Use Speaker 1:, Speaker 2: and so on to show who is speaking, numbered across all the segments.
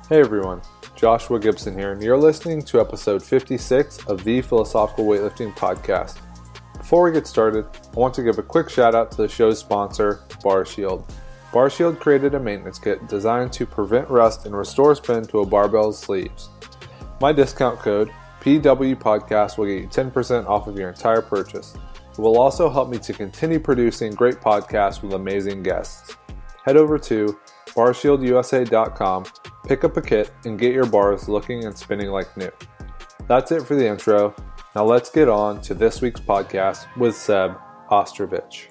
Speaker 1: Hey everyone, Joshua Gibson here, and you're listening to episode 56 of the Philosophical Weightlifting Podcast. Before we get started, I want to give a quick shout out to the show's sponsor, BarShield. BarShield created a maintenance kit designed to prevent rust and restore spin to a barbell's sleeves. My discount code, PWPodcast, will get you 10% off of your entire purchase. It will also help me to continue producing great podcasts with amazing guests. Head over to barshieldUSA.com, pick up a kit, and get your bars looking and spinning like new. That's it for the intro. Now let's get on to this week's podcast with Seb Ostrowicz.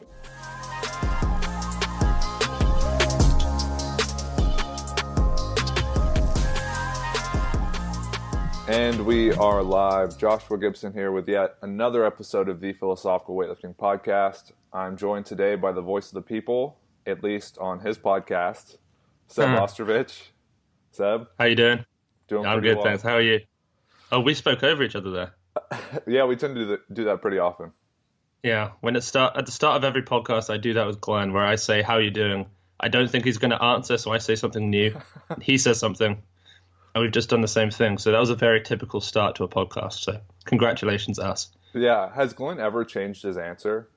Speaker 1: And we are live. Joshua Gibson here with yet another episode of the Philosophical Weightlifting Podcast. I'm joined today by the voice of the people, at least on his podcast, Seb Ostrowicz. Seb,
Speaker 2: how you doing?
Speaker 1: Doing
Speaker 2: I'm
Speaker 1: pretty
Speaker 2: good,
Speaker 1: well.
Speaker 2: Thanks. How are you? Oh, we spoke over each other there.
Speaker 1: Yeah, we tend to do that pretty often.
Speaker 2: Yeah, at the start of every podcast, I do that with Glenn, where I say, "How you doing?" I don't think he's going to answer, so I say something new. He says something, and we've just done the same thing. So that was a very typical start to a podcast. So congratulations, us.
Speaker 1: Yeah, has Glenn ever changed his answer?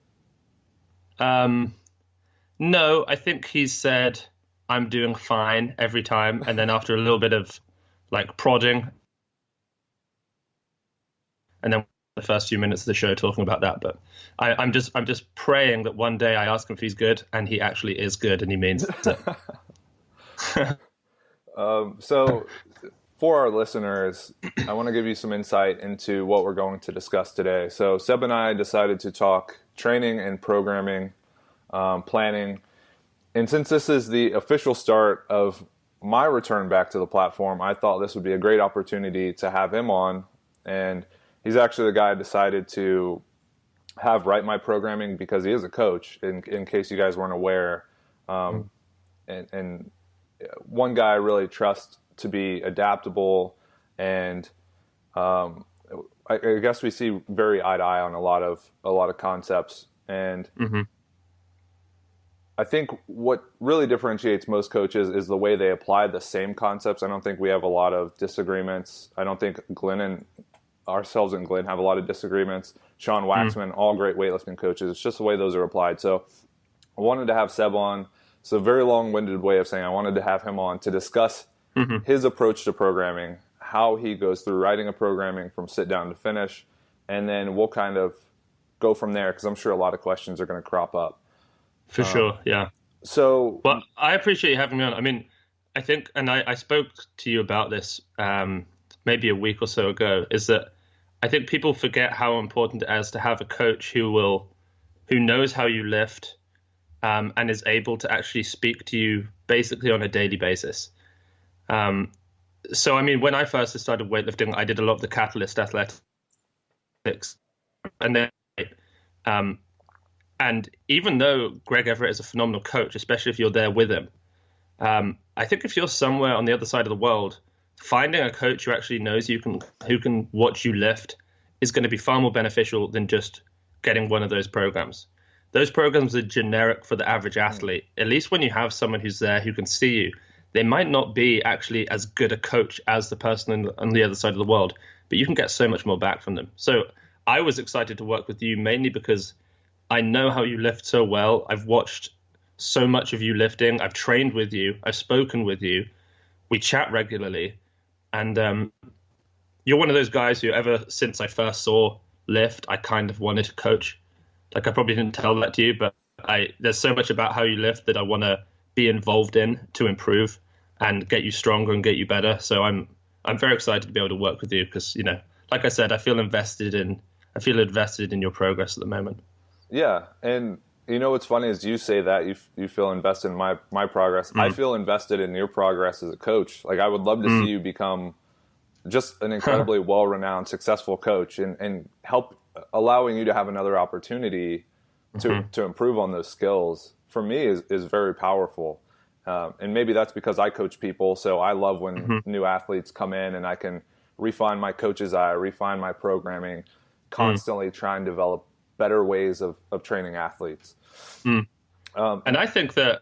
Speaker 2: No, I think he's said, "I'm doing fine" every time, and then after a little bit of like prodding, and then the first few minutes of the show talking about that. But I'm just praying that one day I ask him if he's good, and he actually is good, and he means it.
Speaker 1: So for our listeners, I want to give you some insight into what we're going to discuss today. So Seb and I decided to talk training and programming, planning. And since this is the official start of my return back to the platform, I thought this would be a great opportunity to have him on. And he's actually the guy I decided to have write my programming because he is a coach, in case you guys weren't aware. And one guy I really trust to be adaptable, and I guess we see very eye to eye on a lot of concepts. And I think what really differentiates most coaches is the way they apply the same concepts. I don't think we have a lot of disagreements. I don't think Glenn and ourselves and Glenn have a lot of disagreements. Sean Waxman, all great weightlifting coaches. It's just the way those are applied. So I wanted to have Seb on. It's a very long-winded way of saying I wanted to have him on to discuss his approach to programming, how he goes through writing a programming from sit down to finish, and then we'll kind of go from there because I'm sure a lot of questions are going to crop up.
Speaker 2: For sure, yeah.
Speaker 1: So,
Speaker 2: well, I appreciate you having me on. I mean, I think, and I spoke to you about this maybe a week or so ago, is that I think people forget how important it is to have a coach who knows how you lift and is able to actually speak to you basically on a daily basis. So, I mean, when I first started weightlifting, I did a lot of the Catalyst athletics, and then and even though Greg Everett is a phenomenal coach, especially if you're there with him, I think if you're somewhere on the other side of the world, finding a coach who actually knows who can watch you lift is going to be far more beneficial than just getting one of those programs. Those programs are generic for the average athlete. At least when you have someone who's there who can see you, they might not be actually as good a coach as the person on the other side of the world, but you can get so much more back from them. So I was excited to work with you mainly because I know how you lift so well. I've watched so much of you lifting. I've trained with you. I've spoken with you. We chat regularly. And you're one of those guys who ever since I first saw lift, I kind of wanted to coach. Like I probably didn't tell that to you, but there's so much about how you lift that I want to be involved in to improve and get you stronger and get you better. So I'm very excited to be able to work with you because, you know, like I said, I feel invested in your progress at the moment.
Speaker 1: Yeah, and you know what's funny is you say that you feel invested in my progress. I feel invested in your progress as a coach. Like I would love to see you become just an incredibly well-renowned, successful coach, and help allowing you to have another opportunity to improve on those skills. For me, is very powerful, and maybe that's because I coach people. So I love when new athletes come in and I can refine my coach's eye, refine my programming, constantly try and develop better ways of training athletes. And
Speaker 2: I think that...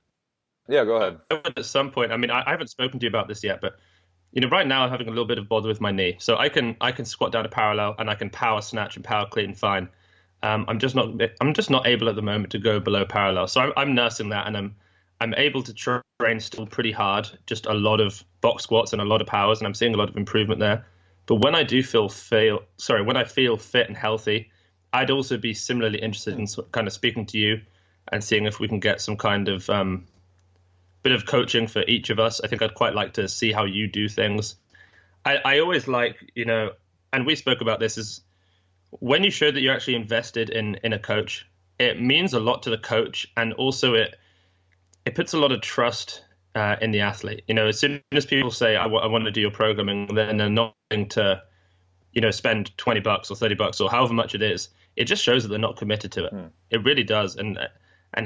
Speaker 1: Yeah, go ahead.
Speaker 2: At some point, I mean, I haven't spoken to you about this yet, but right now I'm having a little bit of bother with my knee. So I can squat down a parallel and I can power snatch and power clean fine. I'm just not able at the moment to go below parallel. So I'm nursing that, and I'm able to train still pretty hard, just a lot of box squats and a lot of powers, and I'm seeing a lot of improvement there. But when I feel fit and healthy, I'd also be similarly interested in kind of speaking to you and seeing if we can get some kind of bit of coaching for each of us. I think I'd quite like to see how you do things. I always like, and we spoke about this, is when you show that you're actually invested in a coach, it means a lot to the coach, and also it puts a lot of trust in the athlete. As soon as people say, I want to do your programming, then they're not going to, spend $20 or $30 or however much it is. It just shows that they're not committed to it. It really does. And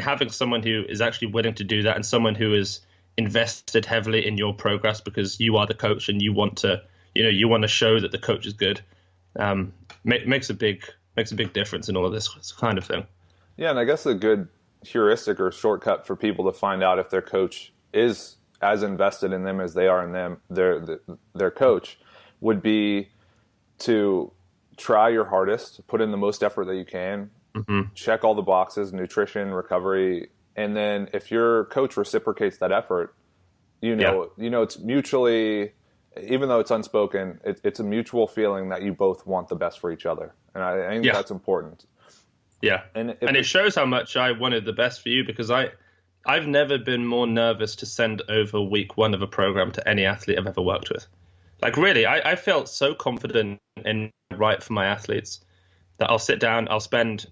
Speaker 2: having someone who is actually willing to do that, and someone who is invested heavily in your progress because you are the coach and you want to show that the coach is good, makes a big difference in all of this kind of thing. Yeah,
Speaker 1: and I guess a good heuristic or shortcut for people to find out if their coach is as invested in them as they are in them, their coach, would be to try your hardest, put in the most effort that you can, check all the boxes, nutrition, recovery, and then if your coach reciprocates that effort, it's mutually, even though it's unspoken, it's a mutual feeling that you both want the best for each other, and I think that's important.
Speaker 2: Yeah, and it shows how much I wanted the best for you, because I've never been more nervous to send over week one of a program to any athlete I've ever worked with. Like, really, I felt so confident in right for my athletes that I'll sit down, I'll spend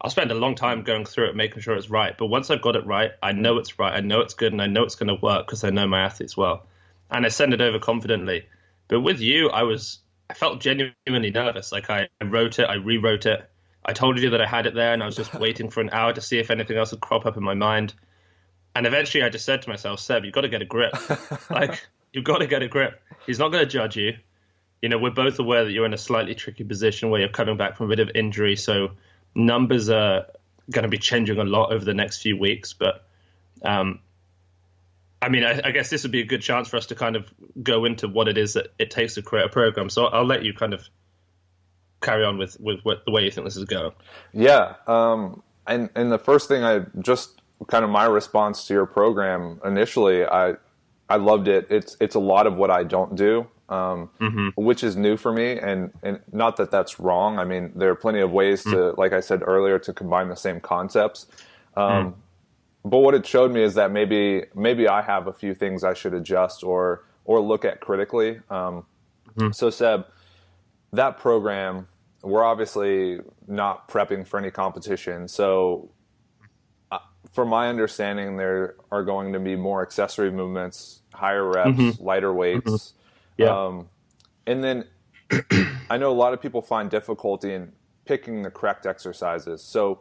Speaker 2: a long time going through it, making sure it's right. But once I've got it right, I know it's right, I know it's good, and I know it's going to work because I know my athletes well. And I send it over confidently. But with you, I felt genuinely nervous. Like, I wrote it, I rewrote it. I told you that I had it there, and I was just waiting for an hour to see if anything else would crop up in my mind. And eventually I just said to myself, Seb, you've got to get a grip. Like, you've got to get a grip. He's not going to judge you. We're both aware that you're in a slightly tricky position where you're coming back from a bit of injury. So numbers are going to be changing a lot over the next few weeks. But, I guess this would be a good chance for us to kind of go into what it is that it takes to create a program. So I'll let you kind of carry on with the way you think this is going.
Speaker 1: Yeah. And the first thing kind of my response to your program initially, I loved it. It's a lot of what I don't do, which is new for me, and not that that's wrong. I mean, there are plenty of ways to, like I said earlier, to combine the same concepts. But what it showed me is that maybe I have a few things I should adjust or look at critically. So Seb, that program, we're obviously not prepping for any competition. So from my understanding, there are going to be more accessory movements, higher reps, lighter weights. And then I know a lot of people find difficulty in picking the correct exercises. So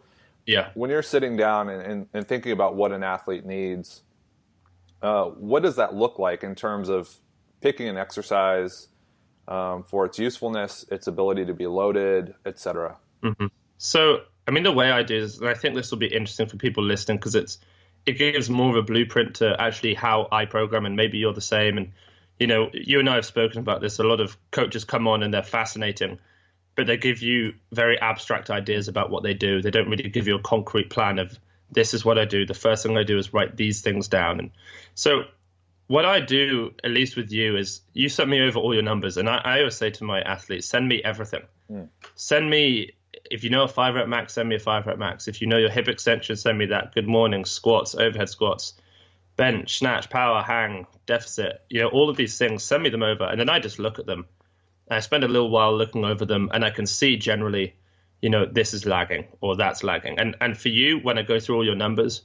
Speaker 1: when you're sitting down and thinking about what an athlete needs, what does that look like in terms of picking an exercise for its usefulness, its ability to be loaded, etc.?
Speaker 2: So, the way I do is, and I think this will be interesting for people listening, because it gives more of a blueprint to actually how I program, and maybe you're the same. And, you and I have spoken about this. A lot of coaches come on and they're fascinating, but they give you very abstract ideas about what they do. They don't really give you a concrete plan of, this is what I do. The first thing I do is write these things down. And so what I do, at least with you, is you send me over all your numbers. And I always say to my athletes, send me everything. Send me, if you know a 5-rep max, send me a 5-rep max. If you know your hip extension, send me that. Good morning, squats, overhead squats, bench, snatch, power, hang, deficit. All of these things, send me them over. And then I just look at them. I spend a little while looking over them, and I can see generally, this is lagging or that's lagging. And for you, when I go through all your numbers,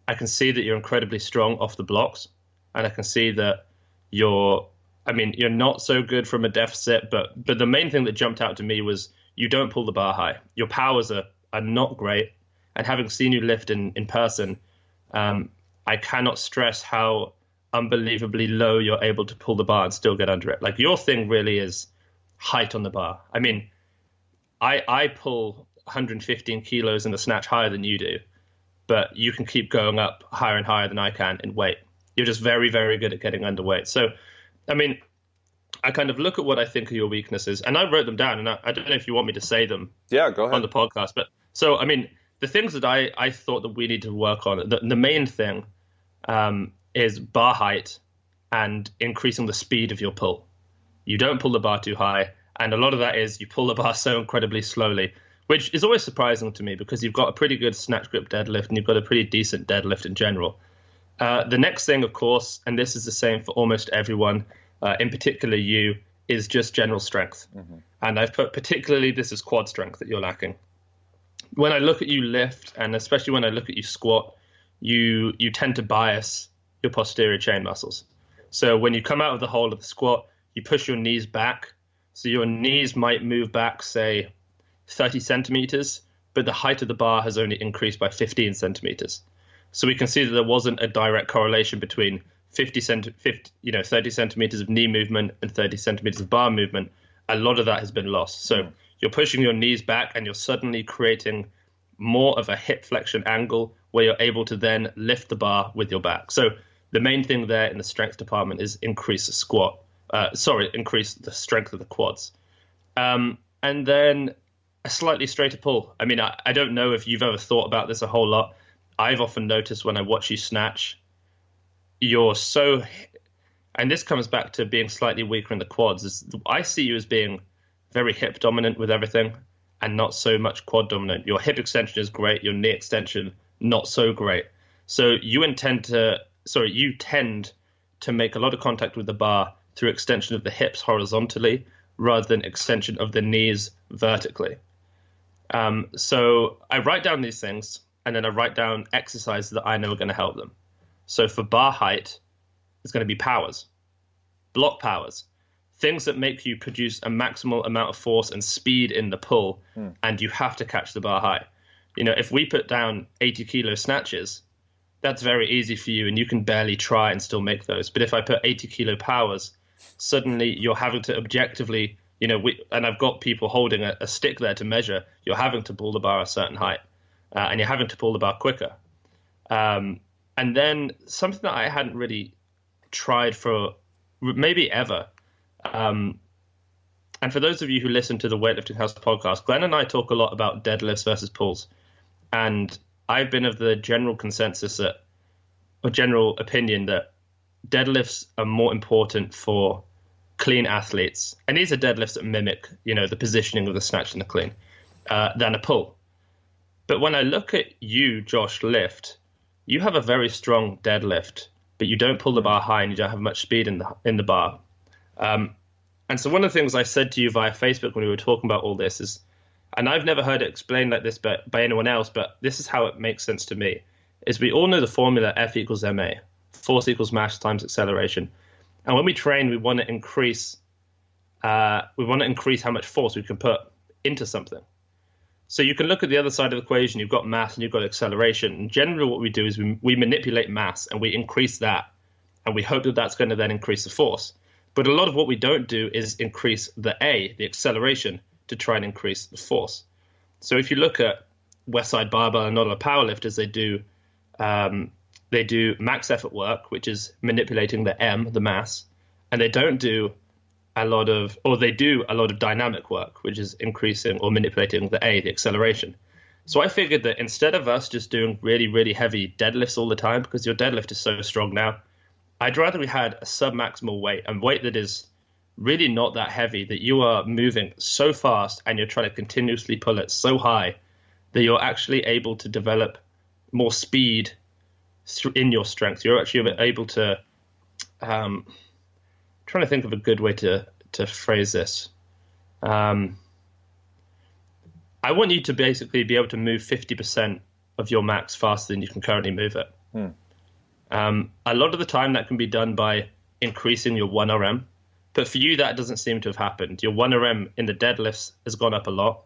Speaker 2: I can see that you're incredibly strong off the blocks. And I can see that you're not so good from a deficit, but the main thing that jumped out to me was you don't pull the bar high. Your powers are not great. And having seen you lift in person, I cannot stress how unbelievably low you're able to pull the bar and still get under it. Like, your thing really is height on the bar. I pull 115 kilos in the snatch higher than you do, but you can keep going up higher and higher than I can in weight. You're just very, very good at getting underweight. So, I kind of look at what I think are your weaknesses, and I wrote them down, and I don't know if you want me to say them
Speaker 1: Yeah, go ahead.
Speaker 2: on the podcast. But so, I mean, the things that I thought that we need to work on, the main thing is bar height and increasing the speed of your pull. You don't pull the bar too high, and a lot of that is you pull the bar so incredibly slowly, which is always surprising to me because you've got a pretty good snatch grip deadlift and you've got a pretty decent deadlift in general. The next thing, of course, and this is the same for almost everyone, in particular you, is just general strength. Mm-hmm. And I've put particularly this is quad strength that you're lacking. When I look at you lift, and especially when I look at you squat, you tend to bias your posterior chain muscles. So when you come out of the hole of the squat, you push your knees back. So your knees might move back, say, 30 centimeters, but the height of the bar has only increased by 15 centimeters. So we can see that there wasn't a direct correlation between 30 centimeters of knee movement and 30 centimeters of bar movement. A lot of that has been lost. So you're pushing your knees back and you're suddenly creating more of a hip flexion angle where you're able to then lift the bar with your back. So the main thing there in the strength department is increase the increase the strength of the quads. And then a slightly straighter pull. I mean, I don't know if you've ever thought about this a whole lot. I've often noticed when I watch you snatch, and this comes back to being slightly weaker in the quads. I see you as being very hip dominant with everything and not so much quad dominant. Your hip extension is great. Your knee extension, not so great. So you tend to make a lot of contact with the bar through extension of the hips horizontally rather than extension of the knees vertically. So I write down these things and then I write down exercises that I know are going to help them. So for bar height, it's going to be powers, block powers, things that make you produce a maximal amount of force and speed in the pull, and you have to catch the bar high. You know, if we put down 80 kilo snatches, that's very easy for you and you can barely try and still make those. But if I put 80 kilo powers, suddenly you're having to objectively, and I've got people holding a stick there to measure, you're having to pull the bar a certain height and you're having to pull the bar quicker. And then something that I hadn't really tried for maybe ever. And for those of you who listen to the Weightlifting House podcast, Glenn and I talk a lot about deadlifts versus pulls. And I've been of the general consensus general opinion that deadlifts are more important for clean athletes. And these are deadlifts that mimic, the positioning of the snatch and the clean, than a pull. But when I look at you, Josh, lift, you have a very strong deadlift, but you don't pull the bar high and you don't have much speed in the bar. And so one of the things I said to you via Facebook when we were talking about all this is, and I've never heard it explained like this by anyone else, but this is how it makes sense to me, is we all know the formula F equals ma, force equals mass times acceleration. And when we train, we want to increase how much force we can put into something. So you can look at the other side of the equation. You've got mass and you've got acceleration. And generally what we do is we manipulate mass and we increase that. And we hope that that's going to then increase the force. But a lot of what we don't do is increase the acceleration, to try and increase the force. So if you look at Westside Barbell and a lot of powerlifters, they do max effort work, which is manipulating the M, the mass, and they don't do they do a lot of dynamic work, which is increasing or manipulating the the acceleration. So I figured that instead of us just doing really, really heavy deadlifts all the time, because your deadlift is so strong now, I'd rather we had a sub-maximal weight, and weight that is really not that heavy, that you are moving so fast and you're trying to continuously pull it so high that you're actually able to develop more speed in your strength. You're actually able to, trying to think of a good way to phrase this. I want you to basically be able to move 50% of your max faster than you can currently move it. A lot of the time that can be done by increasing your 1RM. But for you, that doesn't seem to have happened. Your 1RM in the deadlifts has gone up a lot,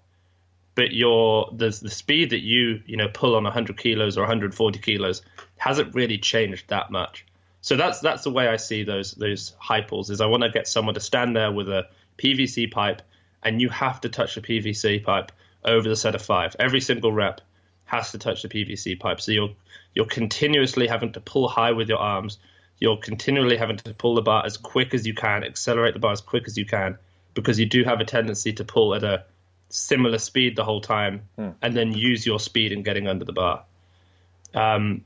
Speaker 2: but the speed that you pull on 100 kilos or 140 kilos hasn't really changed that much. So that's the way I see those high pulls. Is I want to get someone to stand there with a PVC pipe, and you have to touch the PVC pipe over the set of 5. Every single rep has to touch the PVC pipe. So you're continuously having to pull high with your arms. You're continually having to pull the bar as quick as you can, accelerate the bar as quick as you can, because you do have a tendency to pull at a similar speed the whole time and then use your speed in getting under the bar. Then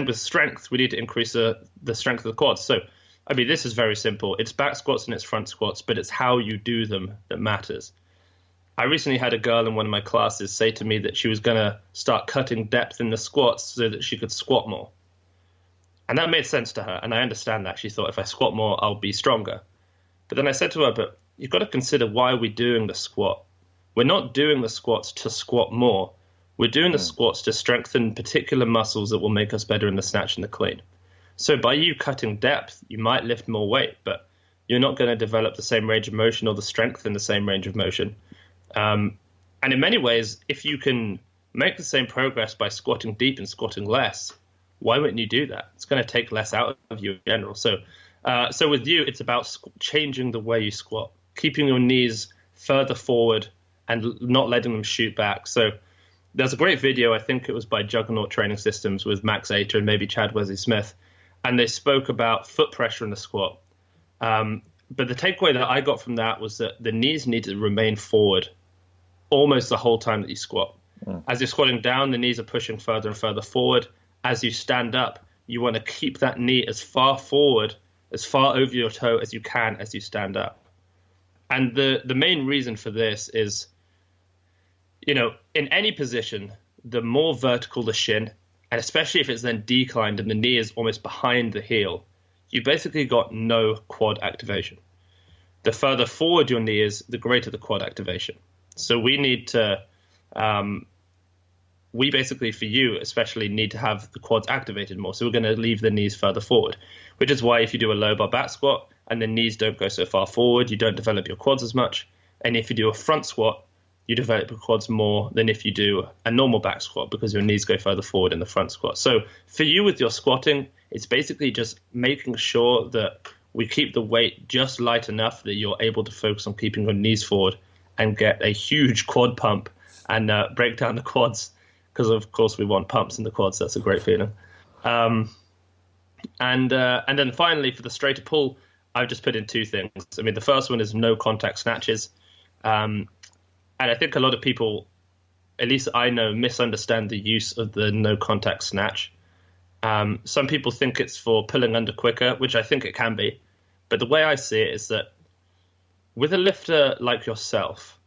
Speaker 2: with strength, we need to increase the strength of the quads. So, I mean, this is very simple. It's back squats and it's front squats, but it's how you do them that matters. I recently had a girl in one of my classes say to me that she was going to start cutting depth in the squats so that she could squat more. And that made sense to her, and I understand that. She thought, if I squat more, I'll be stronger. But then I said to her, but you've got to consider why we're doing the squat. We're not doing the squats to squat more. We're doing the squats to strengthen particular muscles that will make us better in the snatch and the clean. So by you cutting depth, you might lift more weight, but you're not going to develop the same range of motion or the strength in the same range of motion. And in many ways, if you can make the same progress by squatting deep and squatting less, why wouldn't you do that? It's going to take less out of you in general. So with you, it's about changing the way you squat, keeping your knees further forward and not letting them shoot back. So there's a great video, I think it was by Juggernaut Training Systems with Max Ater and maybe Chad Wesley Smith, and they spoke about foot pressure in the squat. But the takeaway that I got from that was that the knees need to remain forward almost the whole time that you squat. As you're squatting down, the knees are pushing further and further forward. As you stand up, you want to keep that knee as far forward, as far over your toe as you can as you stand up. And the main reason for this is, you know, in any position, the more vertical the shin, and especially if it's then declined and the knee is almost behind the heel, you basically got no quad activation. The further forward your knee is, the greater the quad activation. So we need to, we basically, for you especially, need to have the quads activated more. So we're going to leave the knees further forward, which is why if you do a low bar back squat and the knees don't go so far forward, you don't develop your quads as much. And if you do a front squat, you develop your quads more than if you do a normal back squat because your knees go further forward in the front squat. So for you with your squatting, it's basically just making sure that we keep the weight just light enough that you're able to focus on keeping your knees forward and get a huge quad pump and break down the quads, because of course we want pumps in the quads. That's a great feeling. And then finally for the straighter pull, I've just put in two things. I mean, the first one is no contact snatches. And I think a lot of people, at least I know, misunderstand the use of the no contact snatch. Some people think it's for pulling under quicker, which I think it can be. But the way I see it is that with a lifter like yourself,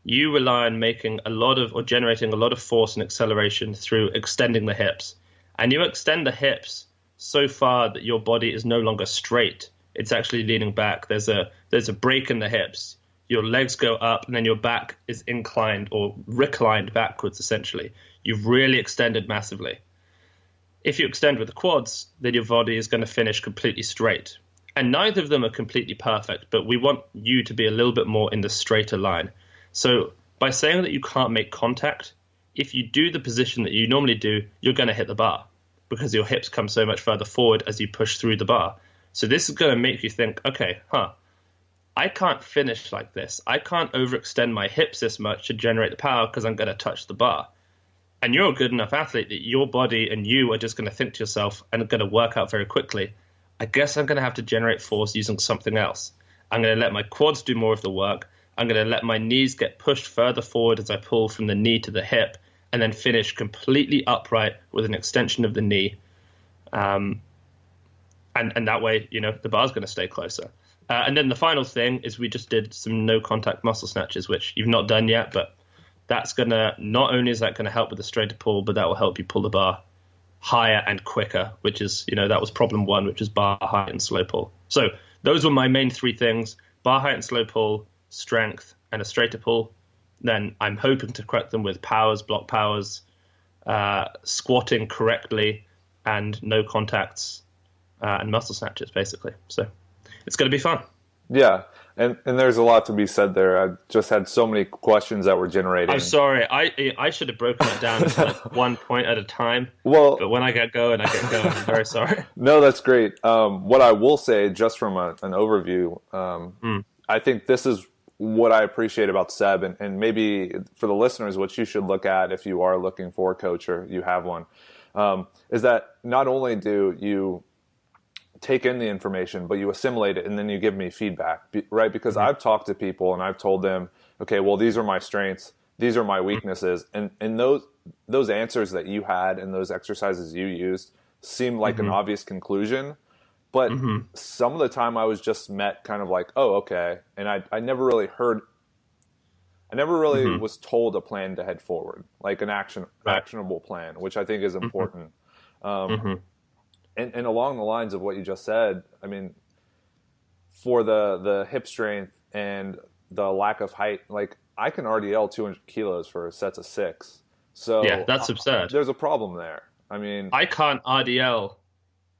Speaker 2: you rely on making a lot of, or generating a lot of force and acceleration through extending the hips. And you extend the hips so far that your body is no longer straight. It's actually leaning back. There's a break in the hips. Your legs go up and then your back is inclined or reclined backwards, essentially. You've really extended massively. If you extend with the quads, then your body is going to finish completely straight. And neither of them are completely perfect, but we want you to be a little bit more in the straighter line. So by saying that you can't make contact, if you do the position that you normally do, you're going to hit the bar because your hips come so much further forward as you push through the bar. So this is going to make you think, okay, I can't finish like this. I can't overextend my hips this much to generate the power because I'm going to touch the bar. And you're a good enough athlete that your body and you are just going to think to yourself, and going to work out very quickly, I guess I'm going to have to generate force using something else. I'm going to let my quads do more of the work. I'm going to let my knees get pushed further forward as I pull from the knee to the hip, and then finish completely upright with an extension of the knee. And that way, you know, the bar's going to stay closer. And then the final thing is we just did some no contact muscle snatches, which you've not done yet, but that's going to, not only is that going to help with the straighter pull, but that will help you pull the bar higher and quicker, which is, you know, that was problem one, which is bar height and slow pull. So those were my main three things: bar height and slow pull, strength, and a straighter pull. Then I'm hoping to correct them with powers, block powers, squatting correctly, and no contacts, and muscle snatches, basically. So it's going to be fun. Yeah.
Speaker 1: And there's a lot to be said there. I just had so many questions that were generating.
Speaker 2: I'm sorry. I should have broken it down to like 1 point at a time. Well, but when I get going, I get going. I'm very sorry.
Speaker 1: No, that's great. What I will say, just from an overview, I think this is what I appreciate about Seb, and maybe for the listeners, what you should look at if you are looking for a coach or you have one, is that not only do you take in the information, but you assimilate it and then you give me feedback, right? Because I've talked to people and I've told them, okay, well, these are my strengths, these are my weaknesses. And those answers that you had and those exercises you used seemed like an obvious conclusion. But some of the time I was just met kind of like, oh, okay. And I never really was told a plan to head forward, like an actionable plan, which I think is important. And along the lines of what you just said, I mean, for the hip strength and the lack of height, like I can RDL 200 kilos for sets of 6. So
Speaker 2: yeah, that's absurd.
Speaker 1: There's a problem there. I mean,
Speaker 2: I can't RDL.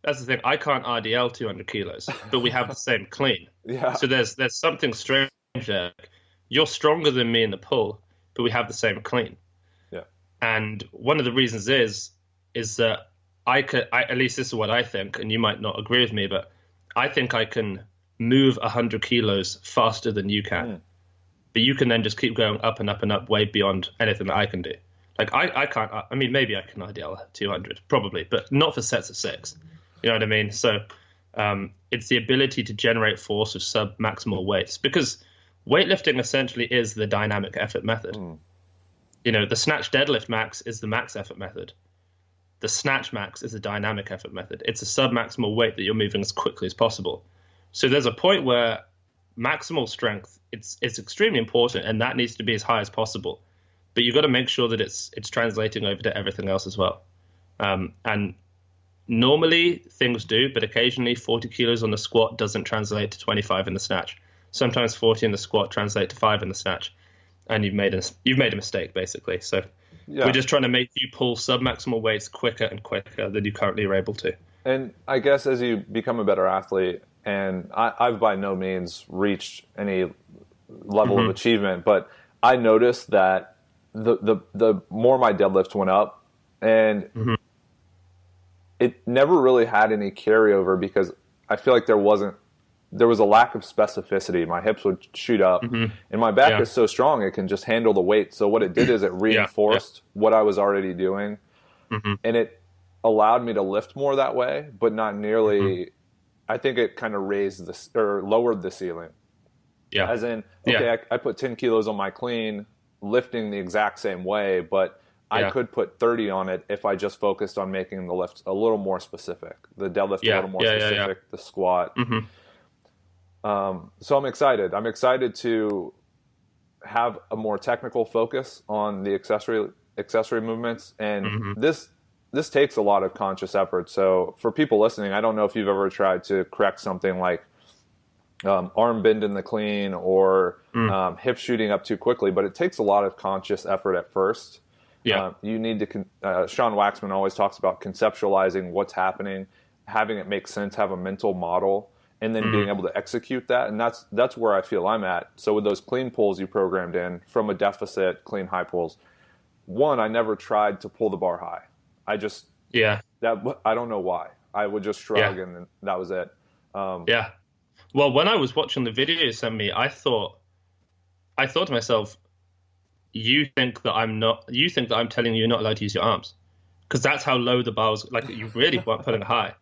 Speaker 2: That's the thing. I can't RDL 200 kilos, but we have the same clean.
Speaker 1: Yeah.
Speaker 2: So there's something strange there. You're stronger than me in the pull, but we have the same clean.
Speaker 1: Yeah.
Speaker 2: And one of the reasons is that at least this is what I think, and you might not agree with me, but I think I can move 100 kilos faster than you can. But you can then just keep going up and up and up way beyond anything that I can do. Like I can't, I mean, maybe I can RDL 200, probably, but not for sets of 6. You know what I mean? So it's the ability to generate force with sub-maximal weights, because weightlifting essentially is the dynamic effort method. You know, the snatch deadlift max is the max effort method. The snatch max is a dynamic effort method. It's a sub-maximal weight that you're moving as quickly as possible. So there's a point where maximal strength, it's extremely important, and that needs to be as high as possible. But you've got to make sure that it's translating over to everything else as well. And normally things do, but occasionally 40 kilos on the squat doesn't translate to 25 in the snatch. Sometimes 40 in the squat translate to 5 in the snatch, and you've made a mistake basically. So we're just trying to make you pull sub-maximal weights quicker and quicker than you currently are able to.
Speaker 1: And I guess as you become a better athlete, and I've by no means reached any level of achievement, but I noticed that the more my deadlift went up, and it never really had any carryover, because I feel like there was a lack of specificity. My hips would shoot up, and my back is so strong it can just handle the weight. So what it did is it reinforced what I was already doing, and it allowed me to lift more that way, but not nearly. I think it kind of lowered the ceiling. Yeah. As in, okay, I put 10 kilos on my clean, lifting the exact same way, but I could put 30 on it if I just focused on making the lift a little more specific, the deadlift a little more specific, the squat. So I'm excited. I'm excited to have a more technical focus on the accessory movements, and this takes a lot of conscious effort. So for people listening, I don't know if you've ever tried to correct something like arm bend in the clean or hip shooting up too quickly, but it takes a lot of conscious effort at first. You need to, Sean Waxman always talks about conceptualizing what's happening, having it make sense, have a mental model, and then being able to execute that. And that's where I feel I'm at. So with those clean pulls you programmed in from a deficit, clean high pulls, I never tried to pull the bar high. I just, I don't know why. I would just shrug and that was it.
Speaker 2: Well, when I was watching the video you sent me, I thought to myself, you think that I'm telling you you're not allowed to use your arms, because that's how low the bar was. Like, you really weren't putting it high.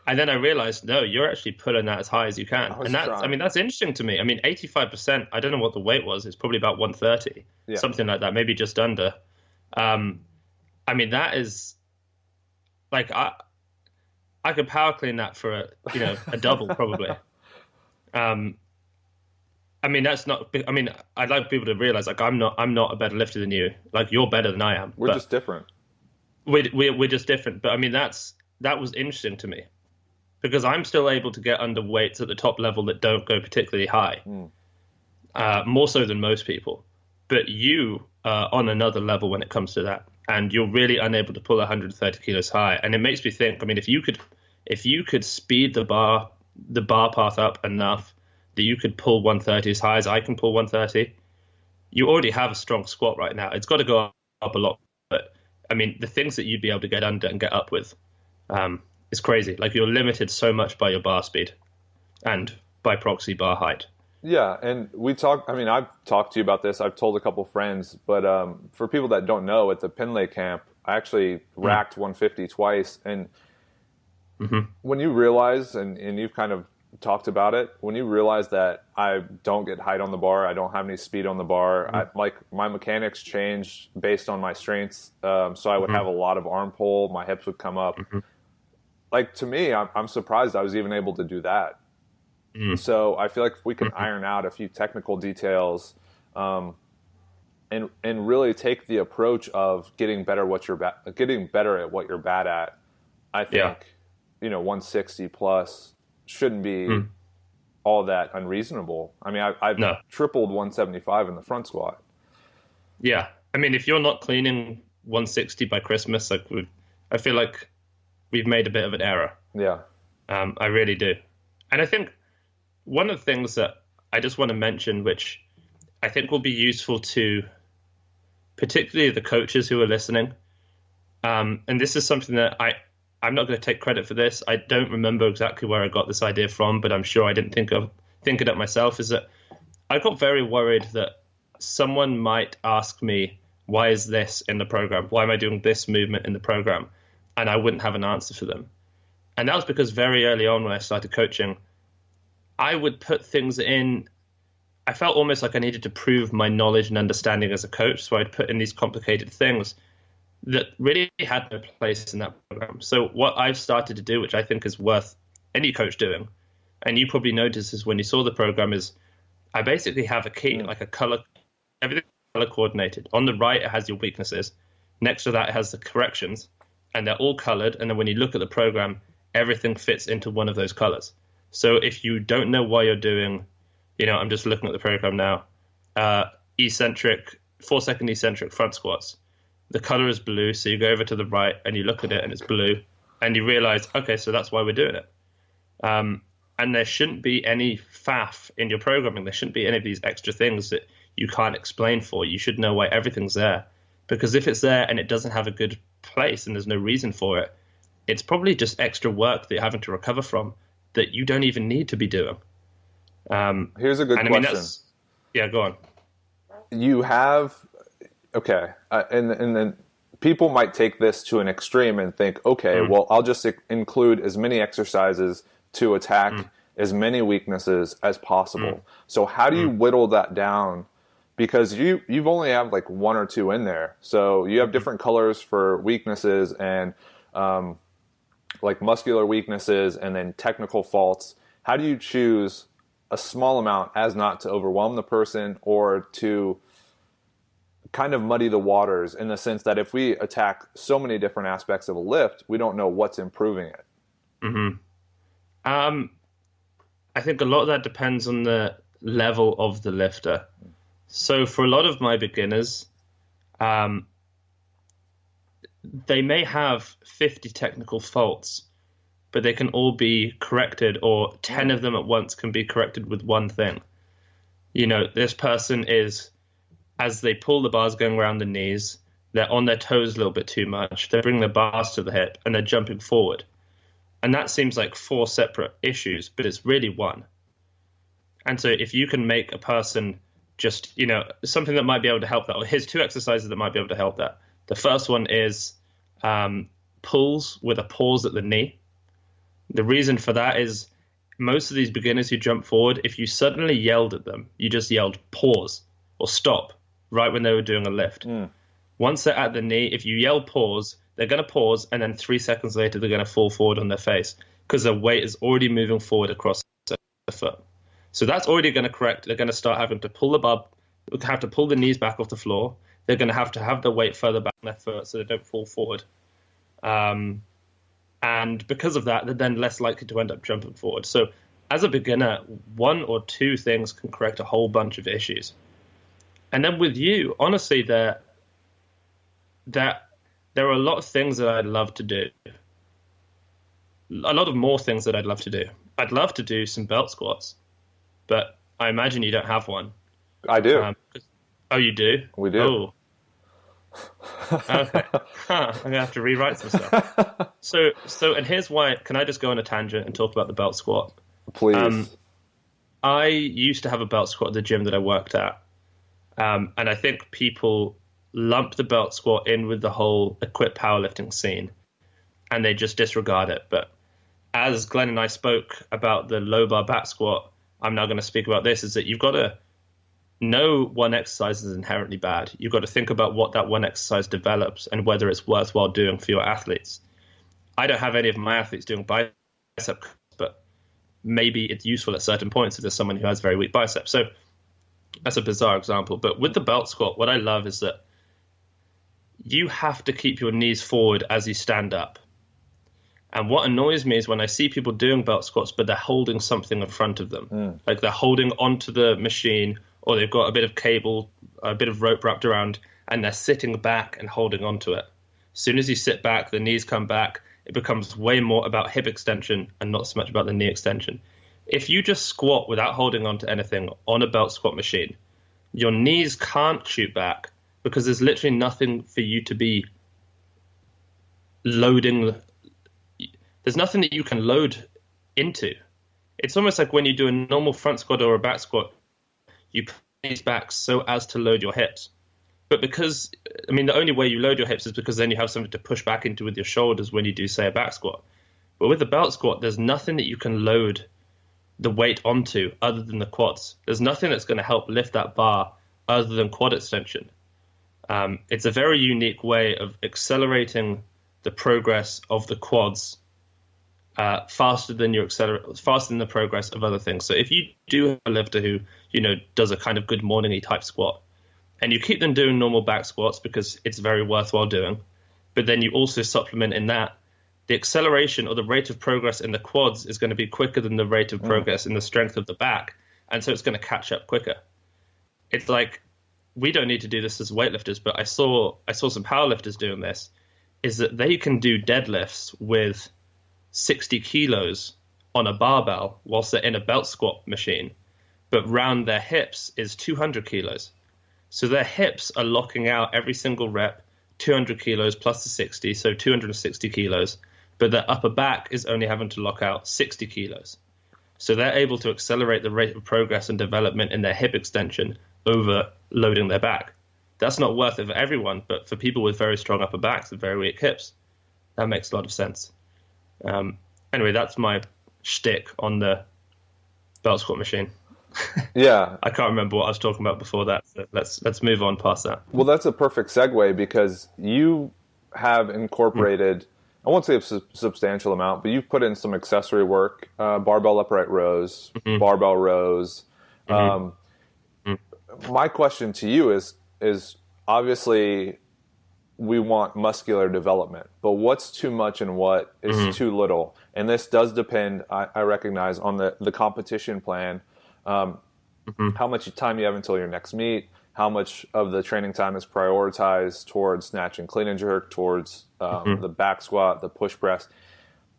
Speaker 2: And then I realized, no, you're actually putting that as high as you can. And that's interesting to me. I mean, 85%, I don't know what the weight was. It's probably about 130, something like that, maybe just under. I mean, that is like, I could power clean that for a double probably. I mean, that's not, I mean, I'd like people to realize, like, I'm not a better lifter than you. Like, you're better than I am.
Speaker 1: We're just different.
Speaker 2: We're just different. But I mean, that was interesting to me, because I'm still able to get under weights at the top level that don't go particularly high, more so than most people. But you are on another level when it comes to that, and you're really unable to pull 130 kilos high. And it makes me think, I mean, if you could speed the bar path up enough that you could pull 130 as high as I can pull 130, you already have a strong squat right now. It's got to go up a lot. But I mean, the things that you'd be able to get under and get up with, is crazy. Like, you're limited so much by your bar speed and by proxy bar height.
Speaker 1: Yeah, and I've talked to you about this. I've told a couple friends, but for people that don't know, at the Pinlay camp, I actually racked 150 twice, and When you realize, and you've kind of talked about it, when you realize that I don't get height on the bar, I don't have any speed on the bar, like my mechanics changed based on my strengths. So I would have a lot of arm pull, my hips would come up. Like, to me, I'm surprised I was even able to do that. So I feel like if we can iron out a few technical details, and really take the approach of getting better at what you're bad at, I think 160 plus shouldn't be all that unreasonable. I mean, I've tripled 175 in the front squat.
Speaker 2: Yeah, I mean, if you're not cleaning 160 by Christmas, like I feel like we've made a bit of an error.
Speaker 1: Yeah,
Speaker 2: I really do. And I think one of the things that I just want to mention, which I think will be useful to particularly the coaches who are listening, and this is something that I'm not going to take credit for this. I don't remember exactly where I got this idea from, but I'm sure I didn't think it up myself, is that I got very worried that someone might ask me, why is this in the program? Why am I doing this movement in the program? And I wouldn't have an answer for them. And that was because very early on when I started coaching, I would put things in. I felt almost like I needed to prove my knowledge and understanding as a coach. So I'd put in these complicated things that really had no place in that program. So what I've started to do, which I think is worth any coach doing, and you probably noticed this when you saw the program, is I basically have a key, like a color, everything color coordinated. On the right, it has your weaknesses. Next to that, it has the corrections, and they're all colored. And then when you look at the program, everything fits into one of those colors. So if you don't know why you're doing, I'm just looking at the program now, 4-second eccentric front squats. The color is blue, so you go over to the right and you look at it and it's blue, and you realize, okay, so that's why we're doing it. And there shouldn't be any faff in your programming. There shouldn't be any of these extra things that you can't explain for. You should know why everything's there. Because if it's there and it doesn't have a good place and there's no reason for it, it's probably just extra work that you're having to recover from that you don't even need to be doing.
Speaker 1: Here's a good question.
Speaker 2: Go on.
Speaker 1: You have, okay, and then people might take this to an extreme and think, okay, well, I'll just include as many exercises to attack as many weaknesses as possible. So how do you whittle that down? Because you've only have like one or two in there. So you have different colors for weaknesses and like muscular weaknesses and then technical faults. How do you choose a small amount as not to overwhelm the person or to kind of muddy the waters, in the sense that if we attack so many different aspects of a lift, we don't know what's improving it?
Speaker 2: I think a lot of that depends on the level of the lifter. So for a lot of my beginners, they may have 50 technical faults, but they can all be corrected, or 10 of them at once can be corrected with one thing. This person is, as they pull the bars going around the knees, they're on their toes a little bit too much. They bring the bars to the hip and they're jumping forward. And that seems like 4 separate issues, but it's really one. And so if you can make a person just, something that might be able to help that, or here's 2 exercises that might be able to help that. The first one is pulls with a pause at the knee. The reason for that is most of these beginners who jump forward, if you suddenly yelled at them, you just yelled pause or stop right when they were doing a lift. Once they're at the knee, if you yell pause, they're going to pause, and then 3 seconds later, they're going to fall forward on their face because their weight is already moving forward across the foot. So that's already going to correct. They're going to start having to pull have to pull the knees back off the floor. They're going to have the weight further back on their foot so they don't fall forward. And because of that, they're then less likely to end up jumping forward. So as a beginner, 1 or 2 things can correct a whole bunch of issues. And then with you, honestly, there are a lot of things that I'd love to do. A lot of more things that I'd love to do. I'd love to do some belt squats, but I imagine you don't have one.
Speaker 1: I do.
Speaker 2: Oh, you do?
Speaker 1: We do.
Speaker 2: Oh. Okay. I'm going to have to rewrite some stuff. So, and here's why. Can I just go on a tangent and talk about the belt squat?
Speaker 1: Please.
Speaker 2: I used to have a belt squat at the gym that I worked at. And I think people lump the belt squat in with the whole equipped powerlifting scene, and they just disregard it. But as Glenn and I spoke about the low bar back squat, I'm now going to speak about this, is that you've got to know one exercise is inherently bad. You've got to think about what that one exercise develops and whether it's worthwhile doing for your athletes. I don't have any of my athletes doing bicep, but maybe it's useful at certain points if there's someone who has very weak biceps. So that's a bizarre example. But with the belt squat, what I love is that you have to keep your knees forward as you stand up. And what annoys me is when I see people doing belt squats, but they're holding something in front of them. Like they're holding onto the machine, or they've got a bit of cable, a bit of rope wrapped around, and they're sitting back and holding onto it. As soon as you sit back, the knees come back. It becomes way more about hip extension and not so much about the knee extension. If you just squat without holding onto anything on a belt squat machine, your knees can't shoot back because there's literally nothing for you to be loading. There's nothing that you can load into. It's almost like when you do a normal front squat or a back squat, you put your knees back so as to load your hips. But because, the only way you load your hips is because then you have something to push back into with your shoulders when you do, say, a back squat. But with the belt squat, there's nothing that you can load the weight onto other than the quads. There's nothing that's going to help lift that bar other than quad extension. It's a very unique way of accelerating the progress of the quads faster than the progress of other things. So if you do have a lifter who, does a kind of good morning-y type squat, and you keep them doing normal back squats because it's very worthwhile doing, but then you also supplement in that, the acceleration or the rate of progress in the quads is going to be quicker than the rate of progress in the strength of the back, and so it's going to catch up quicker. It's like, we don't need to do this as weightlifters, but I saw some powerlifters doing this, is that they can do deadlifts with 60 kilos on a barbell whilst they're in a belt squat machine, but round their hips is 200 kilos. So their hips are locking out every single rep, 200 kilos plus the 60, so 260 kilos, but their upper back is only having to lock out 60 kilos. So they're able to accelerate the rate of progress and development in their hip extension over loading their back. That's not worth it for everyone, but for people with very strong upper backs and very weak hips, that makes a lot of sense. Anyway, that's my shtick on the belt squat machine.
Speaker 1: Yeah.
Speaker 2: I can't remember what I was talking about before that, so let's move on past that.
Speaker 1: Well, that's a perfect segue because you have incorporated, I won't say a substantial amount, but you've put in some accessory work, barbell upright rows, barbell rows. My question to you is obviously we want muscular development, but what's too much and what is too little? And this does depend, I recognize, on the competition plan. How much time you have until your next meet, how much of the training time is prioritized towards snatch and clean and jerk, towards the back squat, the push press.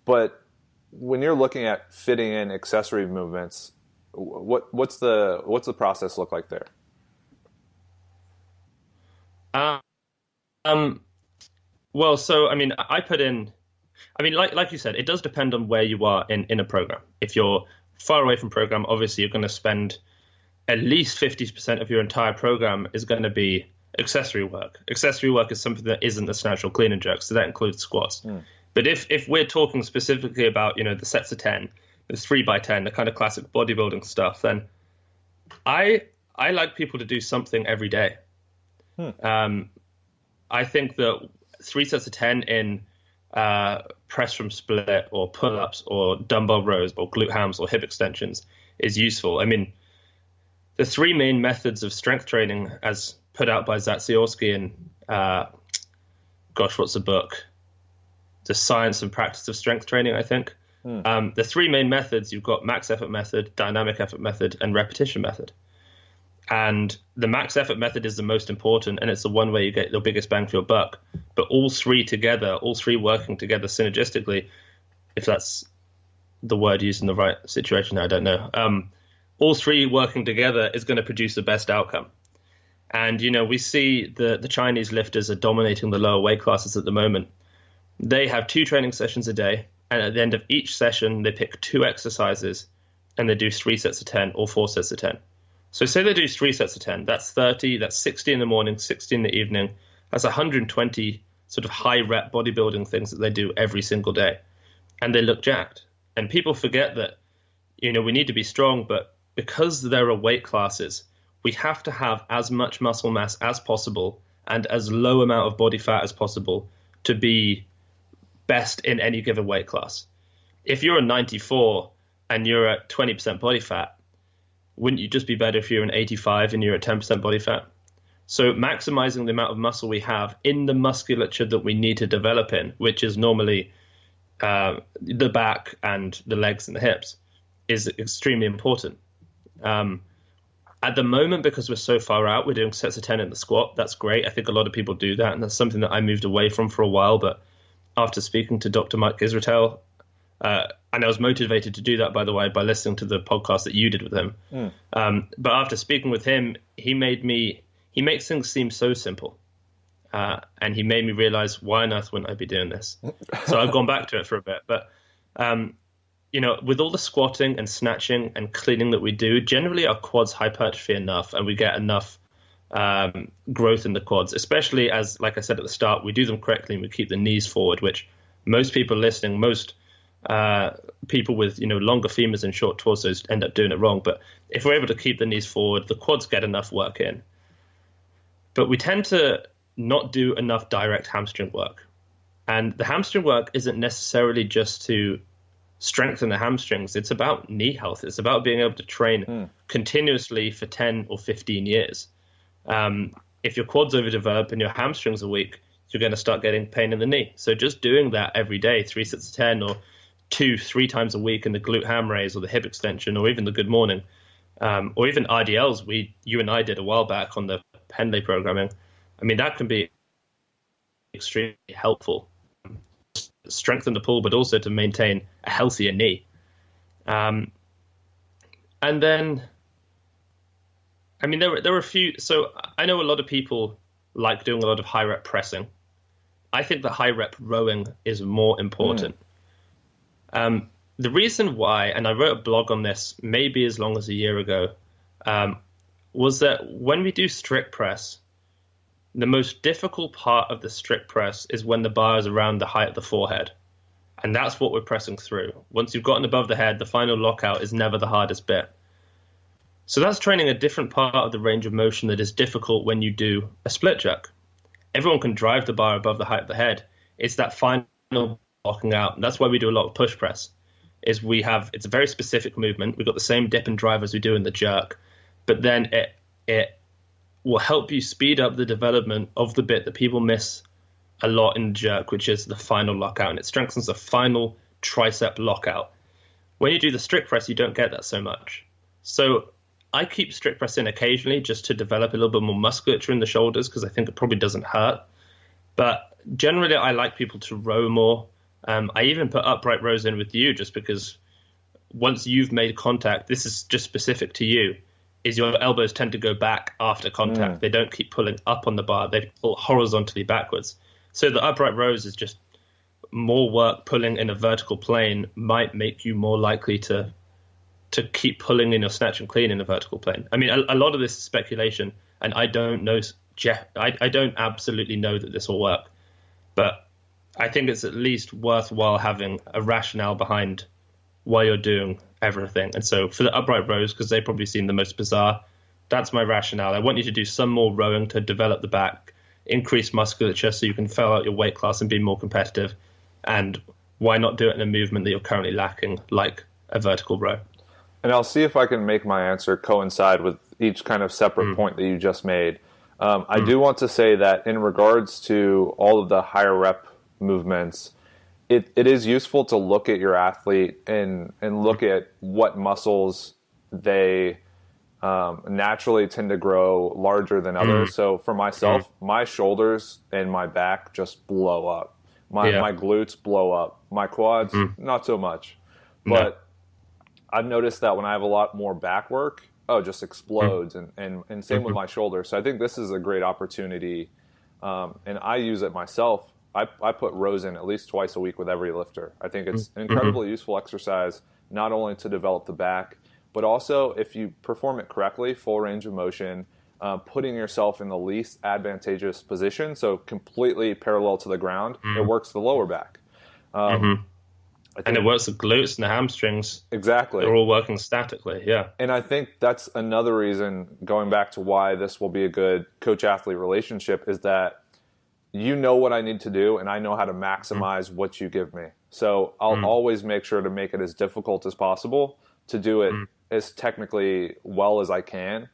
Speaker 1: But when you're looking at fitting in accessory movements, what's the process look like there?
Speaker 2: Well, so I put in, like you said, it does depend on where you are in a program. If you're far away from program, obviously you're going to spend at least 50% of your entire program is going to be accessory work. Accessory work is something that isn't the snatch or clean and jerk, so that includes squats. But if we're talking specifically about, the sets of 10, the 3x10, the kind of classic bodybuilding stuff, then I like people to do something every day. I think that 3 sets of 10 in press from split or pull-ups or dumbbell rows or glute hams or hip extensions is useful. The 3 main methods of strength training as put out by Zatsiorsky in, what's the book? The Science and Practice of Strength Training, I think. The 3 main methods, you've got max effort method, dynamic effort method, and repetition method. And the max effort method is the most important, and it's the one where you get the biggest bang for your buck. But all 3 together, all 3 working together synergistically, if that's the word used in the right situation, I don't know. All 3 working together is going to produce the best outcome. And, we see the Chinese lifters are dominating the lower weight classes at the moment. They have 2 training sessions a day, and at the end of each session, they pick 2 exercises, and they do 3 sets of 10 or 4 sets of 10. So say they do 3 sets of 10, that's 30, that's 60 in the morning, 60 in the evening. That's 120 sort of high rep bodybuilding things that they do every single day. And they look jacked. And people forget that, we need to be strong, but because there are weight classes, we have to have as much muscle mass as possible and as low amount of body fat as possible to be best in any given weight class. If you're a 94 and you're at 20% body fat, wouldn't you just be better if you're an 85 and you're at 10% body fat? So maximizing the amount of muscle we have in the musculature that we need to develop in, which is normally the back and the legs and the hips, is extremely important. At the moment, because we're so far out, we're doing sets of 10 in the squat. That's great. I think a lot of people do that, and that's something that I moved away from for a while. But after speaking to Dr. Mike Israetel, and I was motivated to do that, by the way, by listening to the podcast that you did with him. But after speaking with him, he makes things seem so simple. And he made me realize, why on earth wouldn't I be doing this? So I've gone back to it for a bit. But, with all the squatting and snatching and cleaning that we do, generally our quads hypertrophy enough and we get enough growth in the quads, especially as, like I said at the start, we do them correctly and we keep the knees forward, which most people listening, most people with longer femurs and short torsos end up doing it wrong. But if we're able to keep the knees forward, the quads get enough work in. But we tend to not do enough direct hamstring work. And the hamstring work isn't necessarily just to strengthen the hamstrings. It's about knee health. It's about being able to train continuously for 10 or 15 years. If your quad's overdeveloped and your hamstrings are weak, you're going to start getting pain in the knee. So just doing that every day, 3 sets of 10 or 2-3 times a week in the glute ham raise or the hip extension or even the good morning, or even RDLs you and I did a while back on the Pendlay programming. I mean, that can be extremely helpful. Strengthen the pull, but also to maintain a healthier knee. And then, I mean, there were a few. So I know a lot of people like doing a lot of high rep pressing. I think that high rep rowing is more important. The reason why, and I wrote a blog on this maybe as long as a year ago, was that when we do strict press, the most difficult part of the strict press is when the bar is around the height of the forehead. And that's what we're pressing through. Once you've gotten above the head, the final lockout is never the hardest bit. So that's training a different part of the range of motion that is difficult when you do a split jerk. Everyone can drive the bar above the height of the head. It's that final locking out. And that's why we do a lot of push press. It's a very specific movement. We've got the same dip and drive as we do in the jerk. But then it will help you speed up the development of the bit that people miss a lot in jerk, which is the final lockout, and it strengthens the final tricep lockout. When you do the strict press, you don't get that so much. So I keep strict press in occasionally just to develop a little bit more musculature in the shoulders because I think it probably doesn't hurt. But generally, I like people to row more. I even put upright rows in with you just because once you've made contact, this is just specific to you, is your elbows tend to go back after contact. They don't keep pulling up on the bar. They pull horizontally backwards. So the upright rows is just more work pulling in a vertical plane might make you more likely to keep pulling in your snatch and clean in a vertical plane. I mean, a lot of this is speculation, and I don't know, I don't absolutely know that this will work. But I think it's at least worthwhile having a rationale behind why you're doing everything. And so for the upright rows, because they probably seem the most bizarre, that's my rationale. I want you to do some more rowing to develop the back, increase musculature so you can fill out your weight class and be more competitive. And why not do it in a movement that you're currently lacking, like a vertical row?
Speaker 1: And I'll see if I can make my answer coincide with each kind of separate point that you just made. I do want to say that in regards to all of the higher rep movements, it is useful to look at your athlete and look at what muscles they naturally tend to grow larger than others. So for myself, my shoulders and my back just blow up. My glutes blow up. My quads, not so much. But I've noticed that when I have a lot more back work, it just explodes. And same with my shoulders. So I think this is a great opportunity. And I use it myself. I put rows in at least twice a week with every lifter. I think it's an incredibly useful exercise, not only to develop the back, but also if you perform it correctly, full range of motion, putting yourself in the least advantageous position, so completely parallel to the ground, it works the lower back.
Speaker 2: And it works the glutes and the hamstrings.
Speaker 1: Exactly.
Speaker 2: They're all working statically, yeah.
Speaker 1: And I think that's another reason, going back to why this will be a good coach-athlete relationship, is that you know what I need to do and I know how to maximize what you give me. So I'll always make sure to make it as difficult as possible to do it as technically well as I can.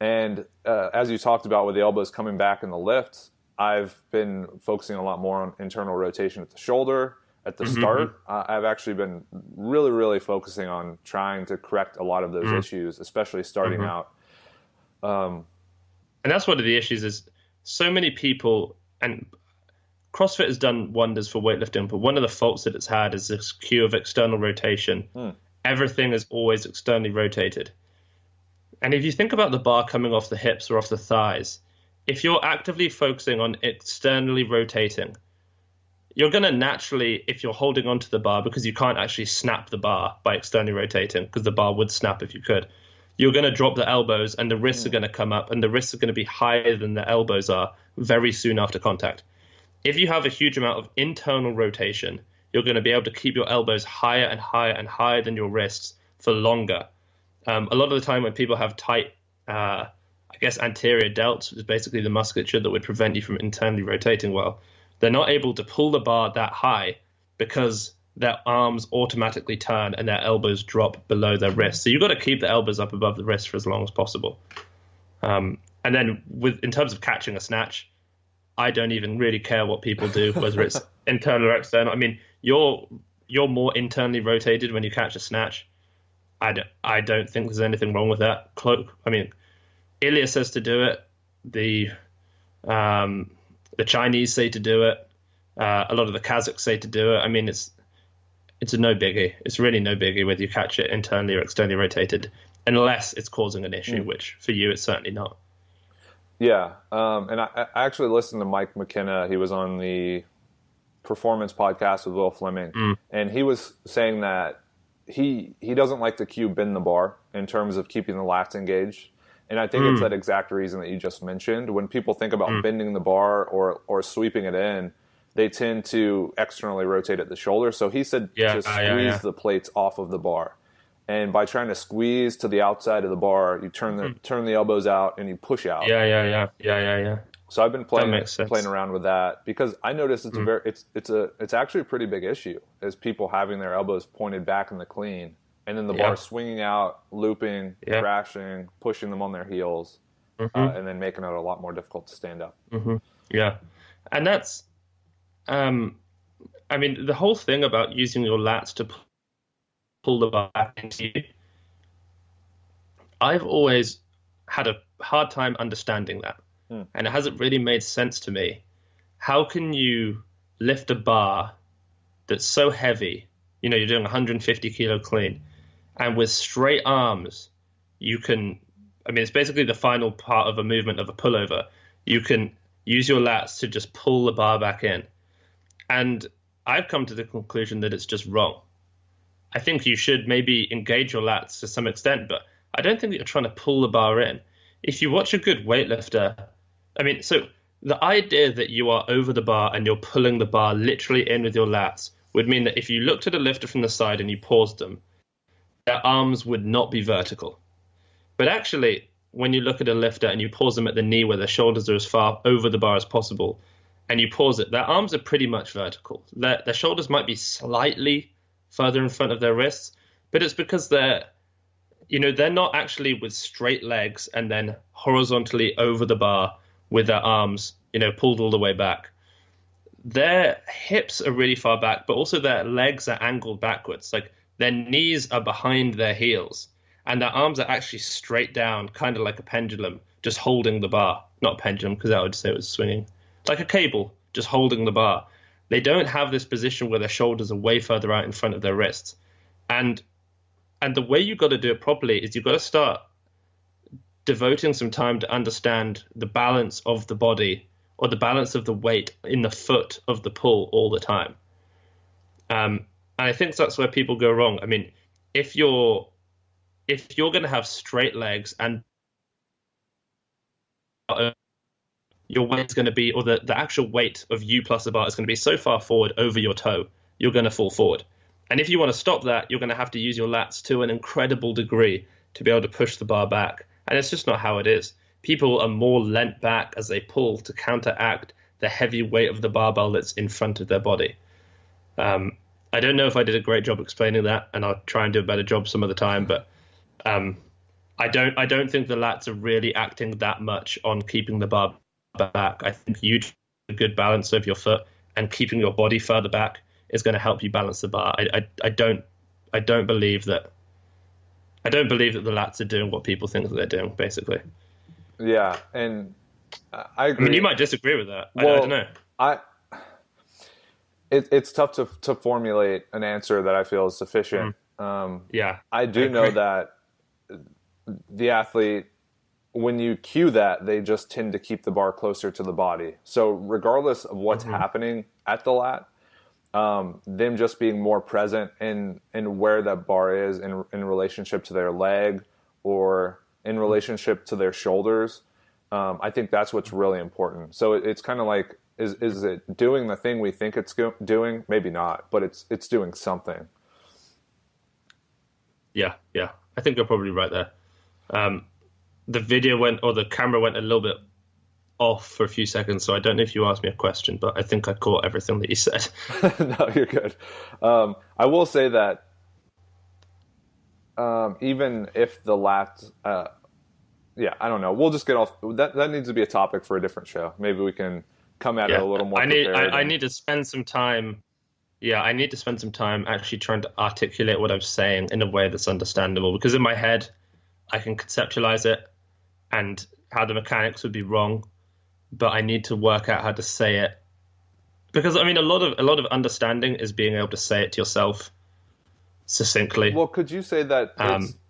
Speaker 1: And as you talked about with the elbows coming back in the lifts, I've been focusing a lot more on internal rotation at the shoulder at the start. I've actually been really, really focusing on trying to correct a lot of those issues, especially starting out.
Speaker 2: And that's one of the issues is so many people, and CrossFit has done wonders for weightlifting, but one of the faults that it's had is this cue of external rotation. Everything is always externally rotated. And if you think about the bar coming off the hips or off the thighs, if you're actively focusing on externally rotating, you're going to naturally, if you're holding onto the bar, because you can't actually snap the bar by externally rotating, because the bar would snap if you could, you're going to drop the elbows and the wrists are going to come up, and the wrists are going to be higher than the elbows are very soon after contact. If you have a huge amount of internal rotation, you're going to be able to keep your elbows higher and higher and higher than your wrists for longer. A lot of the time when people have tight, anterior delts, which is basically the musculature that would prevent you from internally rotating well, they're not able to pull the bar that high because their arms automatically turn and their elbows drop below their wrists. So you've got to keep the elbows up above the wrist for as long as possible. And then in terms of catching a snatch, I don't even really care what people do, whether it's internal or external. I mean, you're more internally rotated when you catch a snatch. I don't think there's anything wrong with that. Ilya says to do it. The Chinese say to do it. A lot of the Kazakhs say to do it. I mean, it's a no biggie. It's really no biggie whether you catch it internally or externally rotated, unless it's causing an issue, which for you it's certainly not.
Speaker 1: Yeah, and I actually listened to Mike McKenna. He was on the Performance podcast with Will Fleming, and he was saying that he doesn't like the cue bend the bar in terms of keeping the lats engaged. And I think it's that exact reason that you just mentioned. When people think about bending the bar or sweeping it in, they tend to externally rotate at the shoulder. So he said to squeeze the plates off of the bar. And by trying to squeeze to the outside of the bar, you turn the elbows out and you push out.
Speaker 2: Yeah.
Speaker 1: So I've been playing around with that because I noticed it's actually a pretty big issue is people having their elbows pointed back in the clean and then the bar swinging out, looping, crashing, pushing them on their heels, and then making it a lot more difficult to stand up.
Speaker 2: Yeah, and that's, the whole thing about using your lats to pull the bar back into you, I've always had a hard time understanding that. And it hasn't really made sense to me. How can you lift a bar that's so heavy, you're doing 150 kilo clean, and with straight arms, you can, it's basically the final part of a movement of a pullover. You can use your lats to just pull the bar back in. And I've come to the conclusion that it's just wrong. I think you should maybe engage your lats to some extent, but I don't think that you're trying to pull the bar in. If you watch a good weightlifter, so the idea that you are over the bar and you're pulling the bar literally in with your lats would mean that if you looked at a lifter from the side and you paused them, their arms would not be vertical. But actually, when you look at a lifter and you pause them at the knee where their shoulders are as far over the bar as possible, and you pause it, their arms are pretty much vertical. Their shoulders might be slightly further in front of their wrists, but it's because they're not actually with straight legs and then horizontally over the bar with their arms, pulled all the way back. Their hips are really far back, but also their legs are angled backwards. Like their knees are behind their heels and their arms are actually straight down, kind of like a pendulum, just holding the bar. Not a pendulum, because that would say it was swinging. Like a cable, just holding the bar. They don't have this position where their shoulders are way further out in front of their wrists. And the way you've got to do it properly is you've got to start devoting some time to understand the balance of the body or the balance of the weight in the foot of the pull all the time. And I think that's where people go wrong. If you're going to have straight legs and your weight's going to be, or the actual weight of you plus the bar is going to be so far forward over your toe, you're going to fall forward. And if you want to stop that, you're going to have to use your lats to an incredible degree to be able to push the bar back. And it's just not how it is. People are more leant back as they pull to counteract the heavy weight of the barbell that's in front of their body. I don't know if I did a great job explaining that, and I'll try and do a better job some other time, but I don't think the lats are really acting that much on keeping the bar back. I think you do a good balance of your foot, and keeping your body further back is going to help you balance the bar. I don't believe that the lats are doing what people think that they're doing, basically.
Speaker 1: Yeah, and I agree.
Speaker 2: I mean, you might disagree with that. Well, I don't know.
Speaker 1: It's tough to formulate an answer that I feel is sufficient.
Speaker 2: Yeah,
Speaker 1: I do know that the athlete, when you cue that, they just tend to keep the bar closer to the body. So regardless of what's happening at the lat, them just being more present in where that bar is in relationship to their leg or in relationship to their shoulders, I think that's what's really important. So it's kind of like, is it doing the thing we think it's doing? Maybe not, but it's doing something. Yeah.
Speaker 2: I think you're probably right there. The camera went a little bit off for a few seconds, so I don't know if you asked me a question, but I think I caught everything that you said.
Speaker 1: No, you're good. I will say that even if the lats, I don't know. We'll just get off. That needs to be a topic for a different show. Maybe we can come at it a little more prepared.
Speaker 2: I need to spend some time. Yeah, I need to spend some time actually trying to articulate what I'm saying in a way that's understandable. Because in my head, I can conceptualize it and how the mechanics would be wrong, but I need to work out how to say it. Because I mean, a lot of understanding is being able to say it to yourself succinctly.
Speaker 1: Well, could you say that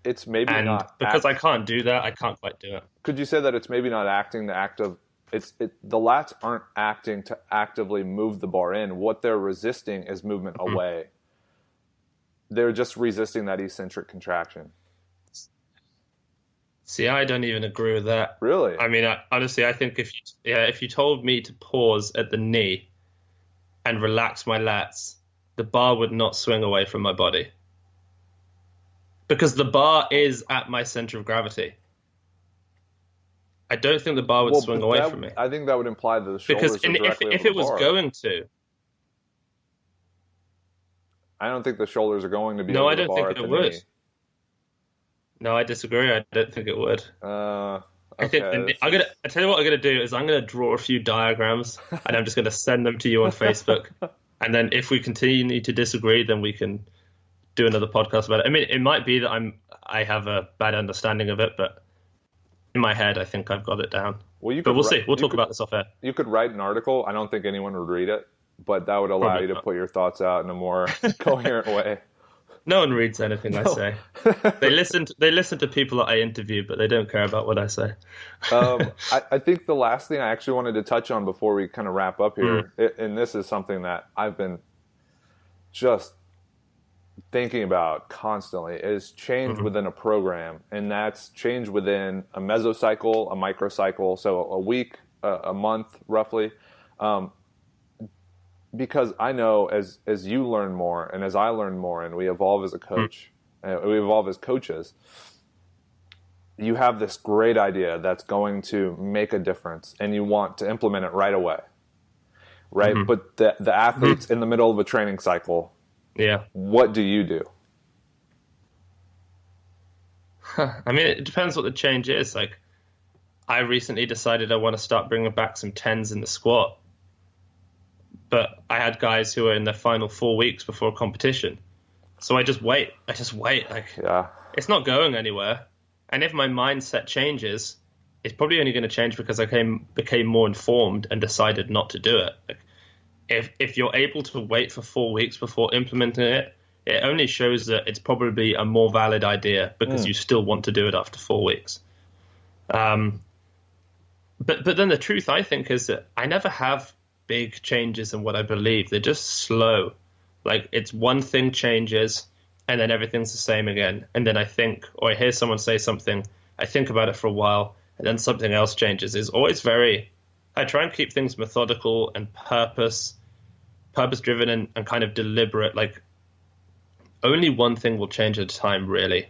Speaker 1: it's maybe not?
Speaker 2: Because I can't do that, I can't quite do it.
Speaker 1: Could you say that it's maybe not acting the act of the lats aren't acting to actively move the bar in. What they're resisting is movement away. They're just resisting that eccentric contraction.
Speaker 2: See, I don't even agree with that.
Speaker 1: Really?
Speaker 2: I mean, honestly, I think if you told me to pause at the knee and relax my lats, the bar would not swing away from my body. Because the bar is at my center of gravity. I don't think the bar would swing away from me.
Speaker 1: I think that would imply that the shoulders are directly over
Speaker 2: if it was going to.
Speaker 1: I don't think the shoulders are going to be over the bar.
Speaker 2: No, I don't think it would. No, I disagree. I don't think it would.
Speaker 1: Okay.
Speaker 2: I think I tell you what I'm gonna do is I'm gonna draw a few diagrams and I'm just gonna send them to you on Facebook. And then if we continue to disagree, then we can do another podcast about it. I mean, it might be that I have a bad understanding of it, but in my head, I think I've got it down. Well, we'll see. We'll talk about this off air.
Speaker 1: You could write an article. I don't think anyone would read it, but that would allow you to put your thoughts out in a more coherent way.
Speaker 2: No one reads anything I say. They listen to people that I interview, but they don't care about what I say.
Speaker 1: I think the last thing I actually wanted to touch on before we kind of wrap up here, and this is something that I've been just thinking about constantly, is change within a program, and that's change within a mesocycle, a microcycle, so a week, a month roughly. Because I know as you learn more and as I learn more and we evolve as a coach, we evolve as coaches, you have this great idea that's going to make a difference and you want to implement it right away, right? But the athlete's in the middle of a training cycle.
Speaker 2: Yeah.
Speaker 1: What do you do?
Speaker 2: I mean, it depends what the change is. Like, I recently decided I want to start bringing back some 10s in the squat. But I had guys who were in their final 4 weeks before competition. So I just wait. Like, It's not going anywhere. And if my mindset changes, it's probably only going to change because I became more informed and decided not to do it. Like, if you're able to wait for 4 weeks before implementing it, it only shows that it's probably a more valid idea because you still want to do it after 4 weeks. But then the truth, I think, is that I never have big changes in what I believe. They're just slow. Like, it's one thing changes and then everything's the same again. And then I think, or I hear someone say something, I think about it for a while, and then something else changes. It's always I try and keep things methodical and purpose driven and kind of deliberate. Like, only one thing will change at a time, really.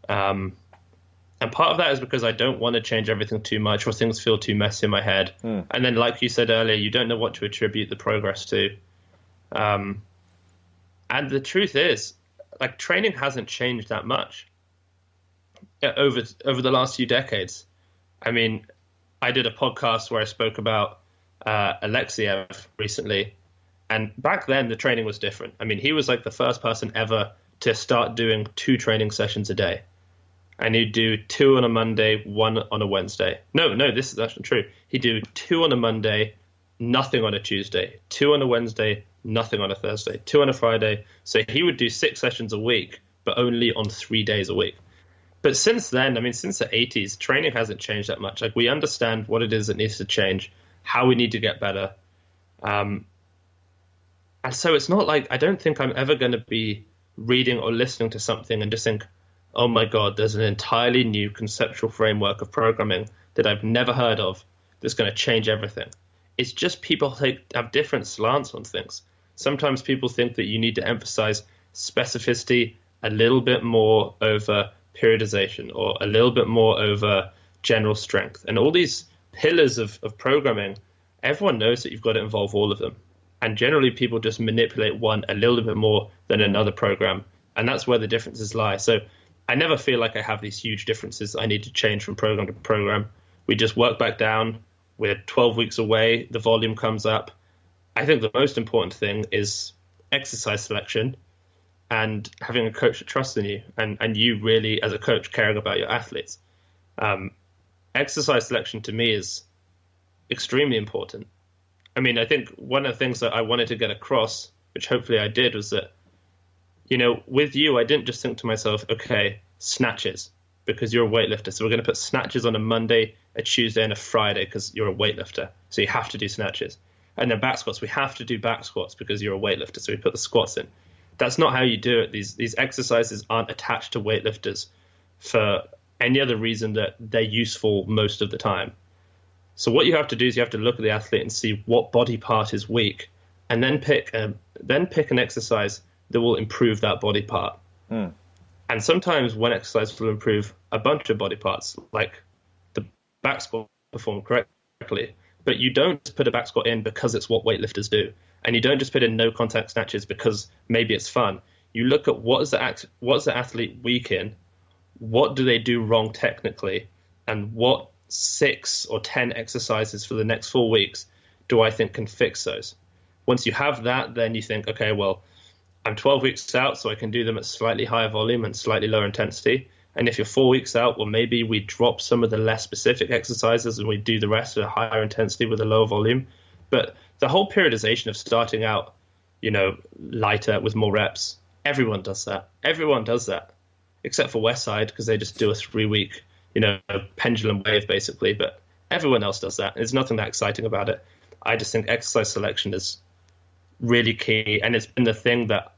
Speaker 2: And part of that is because I don't want to change everything too much or things feel too messy in my head. And then, like you said earlier, you don't know what to attribute the progress to. And the truth is, like, training hasn't changed that much over the last few decades. I mean, I did a podcast where I spoke about Alexiev recently, and back then the training was different. I mean, he was like the first person ever to start doing 2 training sessions a day. And he'd do 2 on a Monday, 1 on a Wednesday. No, this is actually true. He'd do 2 on a Monday, nothing on a Tuesday, 2 on a Wednesday, nothing on a Thursday, 2 on a Friday. So he would do 6 sessions a week, but only on 3 days a week. But since then, I mean, since the 80s, training hasn't changed that much. Like, we understand what it is that needs to change, how we need to get better. And so it's not like, I don't think I'm ever going to be reading or listening to something and just think, oh my God, there's an entirely new conceptual framework of programming that I've never heard of that's going to change everything. It's just people have different slants on things. Sometimes people think that you need to emphasize specificity a little bit more over periodization or a little bit more over general strength. And all these pillars of programming, everyone knows that you've got to involve all of them. And generally people just manipulate one a little bit more than another program. And that's where the differences lie. So I never feel like I have these huge differences I need to change from program to program. We just work back down. We're 12 weeks away. The volume comes up. I think the most important thing is exercise selection and having a coach that trusts in you and you really, as a coach, caring about your athletes. Exercise selection to me is extremely important. I mean, I think one of the things that I wanted to get across, which hopefully I did, was that, you know, with you, I didn't just think to myself, okay, snatches, because you're a weightlifter. So we're going to put snatches on a Monday, a Tuesday, and a Friday because you're a weightlifter. So you have to do snatches. And then back squats, we have to do back squats because you're a weightlifter. So we put the squats in. That's not how you do it. These exercises aren't attached to weightlifters for any other reason that they're useful most of the time. So what you have to do is you have to look at the athlete and see what body part is weak, and then pick an exercise that will improve that body part. And sometimes one exercise will improve a bunch of body parts, like the back squat performed correctly. But you don't put a back squat in because it's what weightlifters do. And you don't just put in no contact snatches because maybe it's fun. You look at what is the athlete weak in, what do they do wrong technically, and what 6 or 10 exercises for the next 4 weeks do I think can fix those. Once you have that, then you think, okay, well, I'm 12 weeks out, so I can do them at slightly higher volume and slightly lower intensity. And if you're 4 weeks out, well, maybe we drop some of the less specific exercises and we do the rest at a higher intensity with a lower volume. But the whole periodization of starting out, you know, lighter with more reps, everyone does that. Everyone does that, except for Westside, because they just do a 3-week, you know, pendulum wave, basically. But everyone else does that. There's nothing that exciting about it. I just think exercise selection is really key, and it's been the thing that,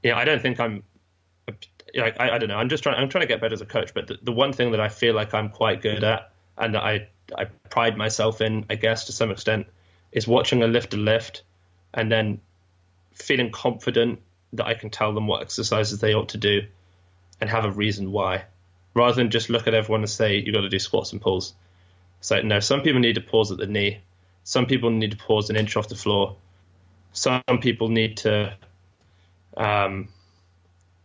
Speaker 2: you know, I don't think I'm, like, I don't know, I'm trying to get better as a coach, but the one thing that I feel like I'm quite good at, and that I pride myself in, I guess, to some extent, is watching a lifter lift and then feeling confident that I can tell them what exercises they ought to do and have a reason why, rather than just look at everyone and say, you got to do squats and pulls. So no, some people need to pause at the knee. Some people need to pause an inch off the floor. Some people need to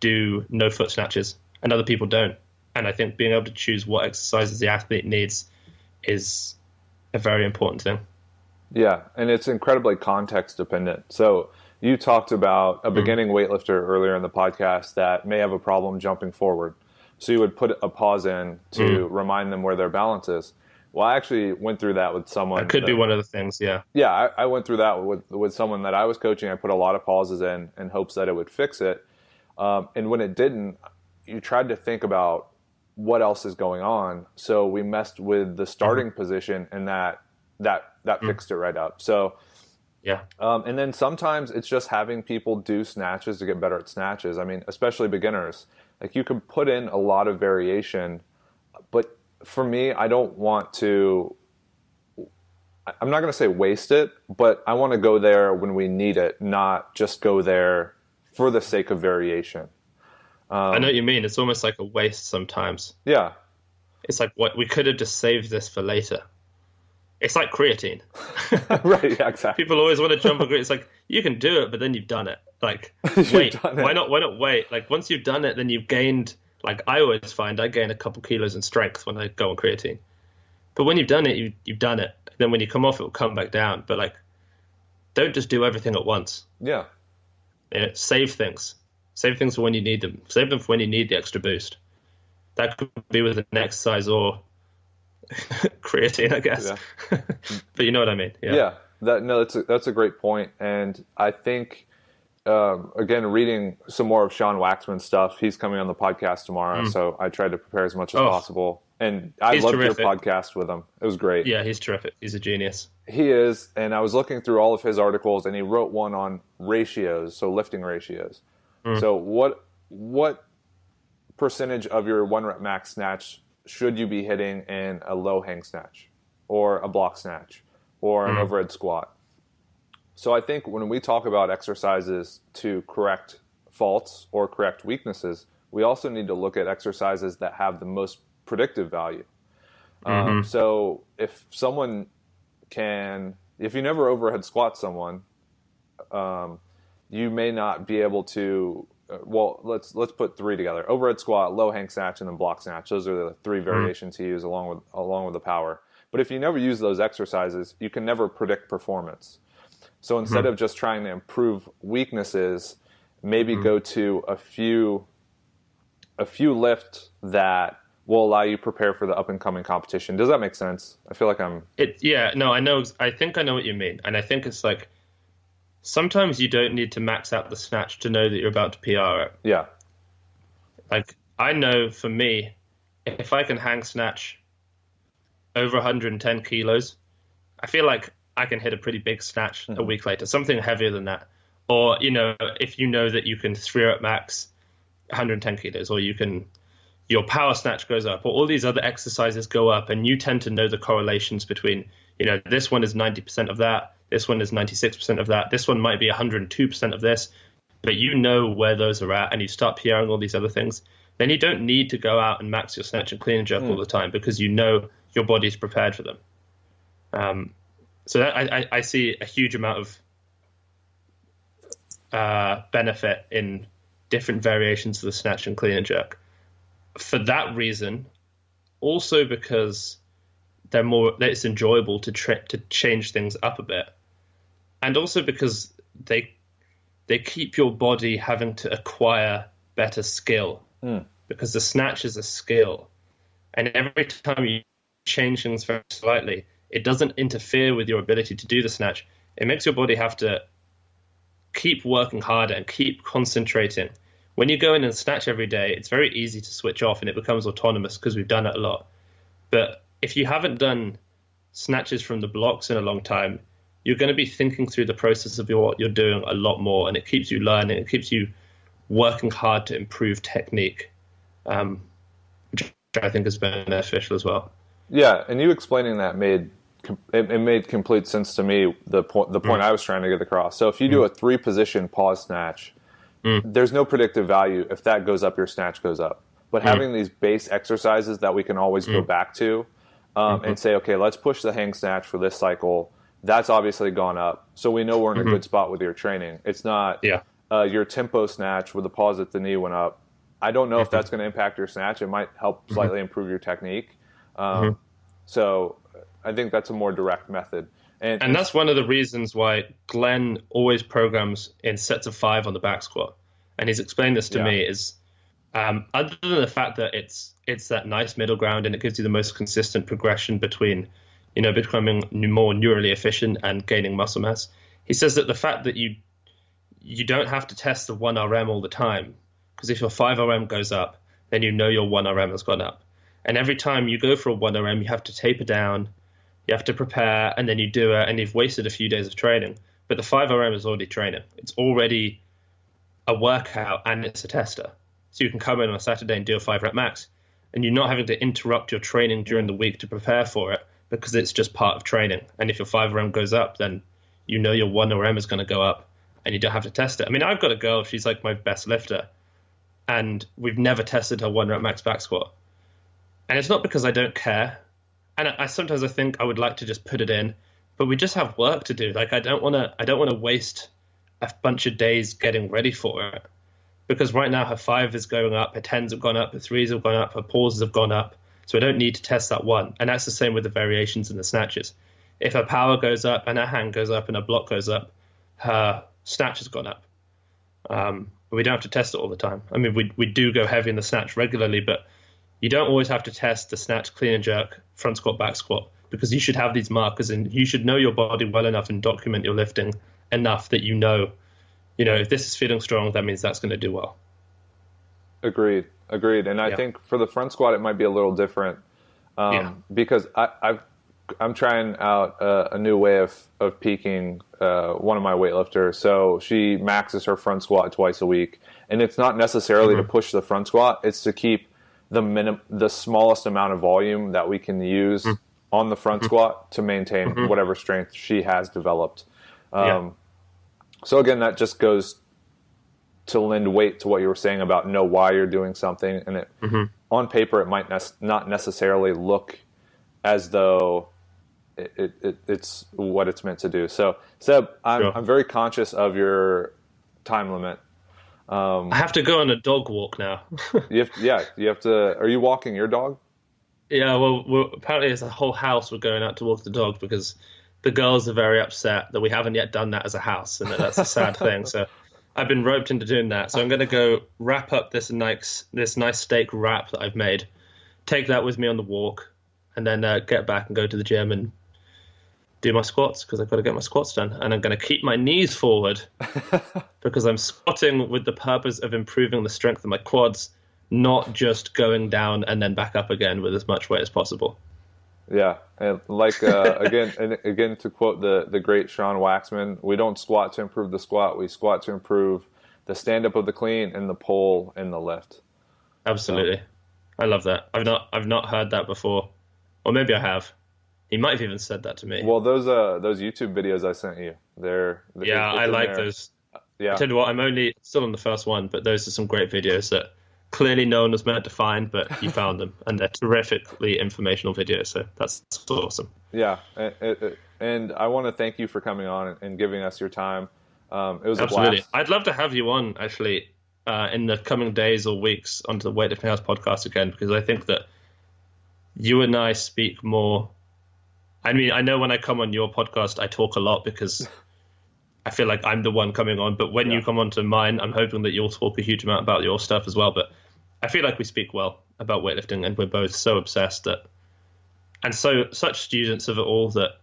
Speaker 2: do no foot snatches, and other people don't. And I think being able to choose what exercises the athlete needs is a very important thing.
Speaker 1: Yeah, and it's incredibly context dependent. So you talked about a beginning weightlifter earlier in the podcast that may have a problem jumping forward. So you would put a pause in to remind them where their balance is. Well, I actually went through that with someone.
Speaker 2: That could be one of the things, yeah.
Speaker 1: Yeah, I went through that with someone that I was coaching. I put a lot of pauses in hopes that it would fix it. And when it didn't, you tried to think about what else is going on. So we messed with the starting position, and that fixed it right up. So
Speaker 2: yeah.
Speaker 1: And then sometimes it's just having people do snatches to get better at snatches. I mean, especially beginners. Like, you can put in a lot of variation, but for me, I don't want to, I'm not going to say waste it, but I want to go there when we need it, not just go there for the sake of variation.
Speaker 2: I know what you mean. It's almost like a waste sometimes.
Speaker 1: Yeah.
Speaker 2: It's like, what, we could have just saved this for later. It's like creatine.
Speaker 1: Right, yeah, exactly.
Speaker 2: People always want to jump on creatine. It's like, you can do it, but then you've done it. Like, wait, why not wait? Like, once you've done it, then you've gained, like, I always find I gain a couple kilos in strength when I go on creatine. But when you've done it, you've done it. Then when you come off, it will come back down. But, like, don't just do everything at once.
Speaker 1: Yeah.
Speaker 2: Save things. Save things for when you need them. Save them for when you need the extra boost. That could be with an exercise or creatine, I guess. Yeah. But you know what I mean.
Speaker 1: Yeah. That's a great point. And I think, again, reading some more of Sean Waxman's stuff, he's coming on the podcast tomorrow. So I tried to prepare as much as possible. And I loved your podcast with him. It was great.
Speaker 2: Yeah, he's terrific. He's a genius.
Speaker 1: He is. And I was looking through all of his articles, and he wrote one on ratios, so lifting ratios. So what percentage of your 1 rep max snatch should you be hitting in a low hang snatch or a block snatch or an overhead squat? So I think when we talk about exercises to correct faults or correct weaknesses, we also need to look at exercises that have the most predictive value. So if you never overhead squat someone, you may not be able to, let's put 3 together: overhead squat, low hang snatch, and then block snatch. Those are the 3 variations you use along with the power. But if you never use those exercises, you can never predict performance. So instead of just trying to improve weaknesses, maybe go to a few lifts that will allow you to prepare for the up and coming competition. Does that make sense? I feel like
Speaker 2: I think I know what you mean. And I think it's like, sometimes you don't need to max out the snatch to know that you're about to PR it.
Speaker 1: Yeah.
Speaker 2: Like, I know for me, if I can hang snatch over 110 kilos, I feel like I can hit a pretty big snatch a week later, something heavier than that. Or, if you know that you can 3 rep max 110 kilos, or your power snatch goes up, or all these other exercises go up, and you tend to know the correlations between, this one is 90% of that, this one is 96% of that, this one might be 102% of this, but you know where those are at, and you start PRing all these other things, then you don't need to go out and max your snatch and clean and jerk all the time, because you know your body's prepared for them. So that I see a huge amount of benefit in different variations of the snatch and clean and jerk. For that reason, also because it's enjoyable to change things up a bit, and also because they keep your body having to acquire better skill, because the snatch is a skill, and every time you change things very slightly, it doesn't interfere with your ability to do the snatch. It makes your body have to keep working harder and keep concentrating. When you go in and snatch every day, it's very easy to switch off and it becomes autonomous because we've done it a lot. But if you haven't done snatches from the blocks in a long time, you're going to be thinking through the process of what you're doing a lot more, and it keeps you learning, it keeps you working hard to improve technique, which I think is beneficial as well.
Speaker 1: Yeah, and you explaining that made complete sense to me, the point I was trying to get across. So if you do a 3-position pause snatch, there's no predictive value. If that goes up, your snatch goes up. But having these base exercises that we can always go back to and say, okay, let's push the hang snatch for this cycle. That's obviously gone up. So we know we're in a good spot with your training. It's not your tempo snatch with the pause at the knee went up. I don't know if that's going to impact your snatch. It might help slightly improve your technique. So I think that's a more direct method. And
Speaker 2: that's one of the reasons why Glenn always programs in sets of 5 on the back squat. And he's explained this to me is, other than the fact that it's that nice middle ground and it gives you the most consistent progression between, becoming more neurally efficient and gaining muscle mass. He says that the fact that you don't have to test the 1RM all the time, because if your 5RM goes up, then you know your 1RM has gone up. And every time you go for a 1RM, you have to taper down, you have to prepare, and then you do it, and you've wasted a few days of training. But the 5RM is already training. It's already a workout, and it's a tester. So you can come in on a Saturday and do a 5 rep max, and you're not having to interrupt your training during the week to prepare for it, because it's just part of training. And if your 5RM goes up, then you know your 1RM is going to go up, and you don't have to test it. I mean, I've got a girl, she's like my best lifter, and we've never tested her 1 rep max back squat. And it's not because I don't care. And I sometimes I think I would like to just put it in, but we just have work to do. Like I don't want to waste a bunch of days getting ready for it, because right now her 5 is going up, her 10s have gone up, her 3s have gone up, her pauses have gone up. So I don't need to test that one. And that's the same with the variations in the snatches. If her power goes up and her hang goes up and her block goes up, her snatch has gone up. We don't have to test it all the time. I mean, we do go heavy in the snatch regularly, but you don't always have to test the snatch, clean and jerk, front squat, back squat, because you should have these markers and you should know your body well enough and document your lifting enough that you know, if this is feeling strong, that means that's going to do well.
Speaker 1: Agreed. And I think for the front squat, it might be a little different because I'm trying out a new way of peaking one of my weightlifters. So she maxes her front squat twice a week, and it's not necessarily to push the front squat; it's to keep the smallest amount of volume that we can use on the front squat to maintain whatever strength she has developed. So again, that just goes to lend weight to what you were saying about know why you're doing something, and it on paper it might not necessarily look as though it's what it's meant to do. So Seb, I'm very conscious of your time limit.
Speaker 2: I have to go on a dog walk now.
Speaker 1: you have to. Are you walking your dog?
Speaker 2: Yeah, well, apparently as a whole house we're going out to walk the dog because the girls are very upset that we haven't yet done that as a house, and that's a sad thing. So I've been roped into doing that. So I'm going to go wrap up this nice steak wrap that I've made, take that with me on the walk, and then get back and go to the gym and do my squats, because I've got to get my squats done. And I'm going to keep my knees forward because I'm squatting with the purpose of improving the strength of my quads, not just going down and then back up again with as much weight as possible.
Speaker 1: Yeah, and like again to quote the great Sean Waxman, we don't squat to improve the squat, we squat to improve the stand up of the clean and the pull and the lift.
Speaker 2: Absolutely. So, I love that. I've not heard that before. Or maybe I have. He might have even said that to me.
Speaker 1: Well, those YouTube videos I sent you,
Speaker 2: I like those.
Speaker 1: Yeah.
Speaker 2: I tell you what, I'm only still on the first one, but those are some great videos that clearly no one was meant to find, but you found them, and they're terrifically informational videos. So that's awesome.
Speaker 1: Yeah, and I want to thank you for coming on and giving us your time. It was
Speaker 2: absolutely
Speaker 1: a blast.
Speaker 2: I'd love to have you on actually in the coming days or weeks onto the Weightlifting House podcast again, because I think that you and I speak more. I mean, I know when I come on your podcast, I talk a lot because I feel like I'm the one coming on. But when you come onto mine, I'm hoping that you'll talk a huge amount about your stuff as well. But I feel like we speak well about weightlifting, and we're both so obsessed and such students of it all that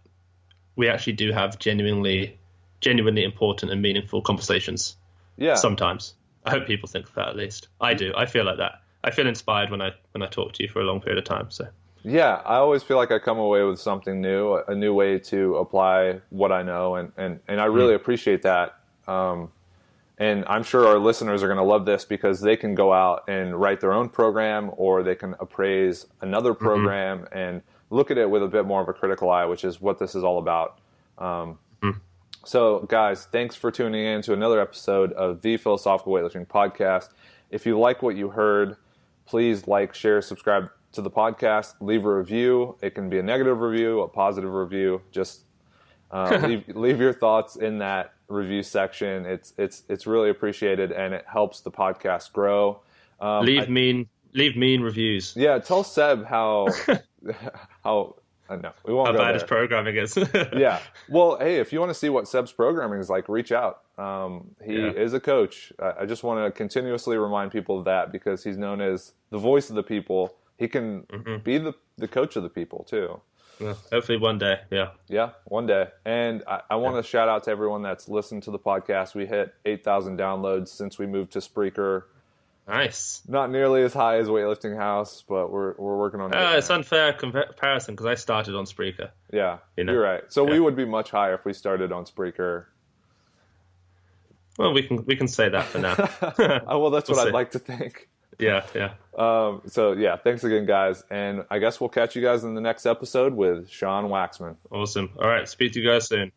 Speaker 2: we actually do have genuinely important and meaningful conversations.
Speaker 1: Yeah.
Speaker 2: Sometimes. I hope people think that, at least. I do. I feel like that. I feel inspired when I talk to you for a long period of time. So.
Speaker 1: Yeah, I always feel like I come away with something new, a new way to apply what I know, and I really appreciate that. And I'm sure our listeners are going to love this because they can go out and write their own program, or they can appraise another program and look at it with a bit more of a critical eye, which is what this is all about. So, guys, thanks for tuning in to another episode of the Philosophical Weightlifting Podcast. If you like what you heard, please like, share, subscribe to the podcast, leave a review. It can be a negative review, a positive review. Just leave your thoughts in that review section. It's really appreciated, and it helps the podcast grow.
Speaker 2: Leave mean reviews.
Speaker 1: Yeah, tell Seb how no, we won't
Speaker 2: how
Speaker 1: go
Speaker 2: bad
Speaker 1: there.
Speaker 2: his programming is.
Speaker 1: Yeah. Well, hey, if you want to see what Seb's programming is like, reach out. He is a coach. I just want to continuously remind people of that, because he's known as the voice of the people. He can be the coach of the people too.
Speaker 2: Yeah, hopefully one day. Yeah.
Speaker 1: Yeah, one day. And I want to shout out to everyone that's listened to the podcast. We hit 8,000 downloads since we moved to Spreaker.
Speaker 2: Nice.
Speaker 1: Not nearly as high as Weightlifting House, but we're working on it.
Speaker 2: It's unfair comparison because I started on Spreaker.
Speaker 1: Yeah, you're right. So we would be much higher if we started on Spreaker.
Speaker 2: Well, we can say that for now.
Speaker 1: Well, that's what I'd like to think.
Speaker 2: Yeah.
Speaker 1: So yeah, thanks again, guys, and I guess we'll catch you guys in the next episode with Sean Waxman.
Speaker 2: Awesome. All right, speak to you guys soon.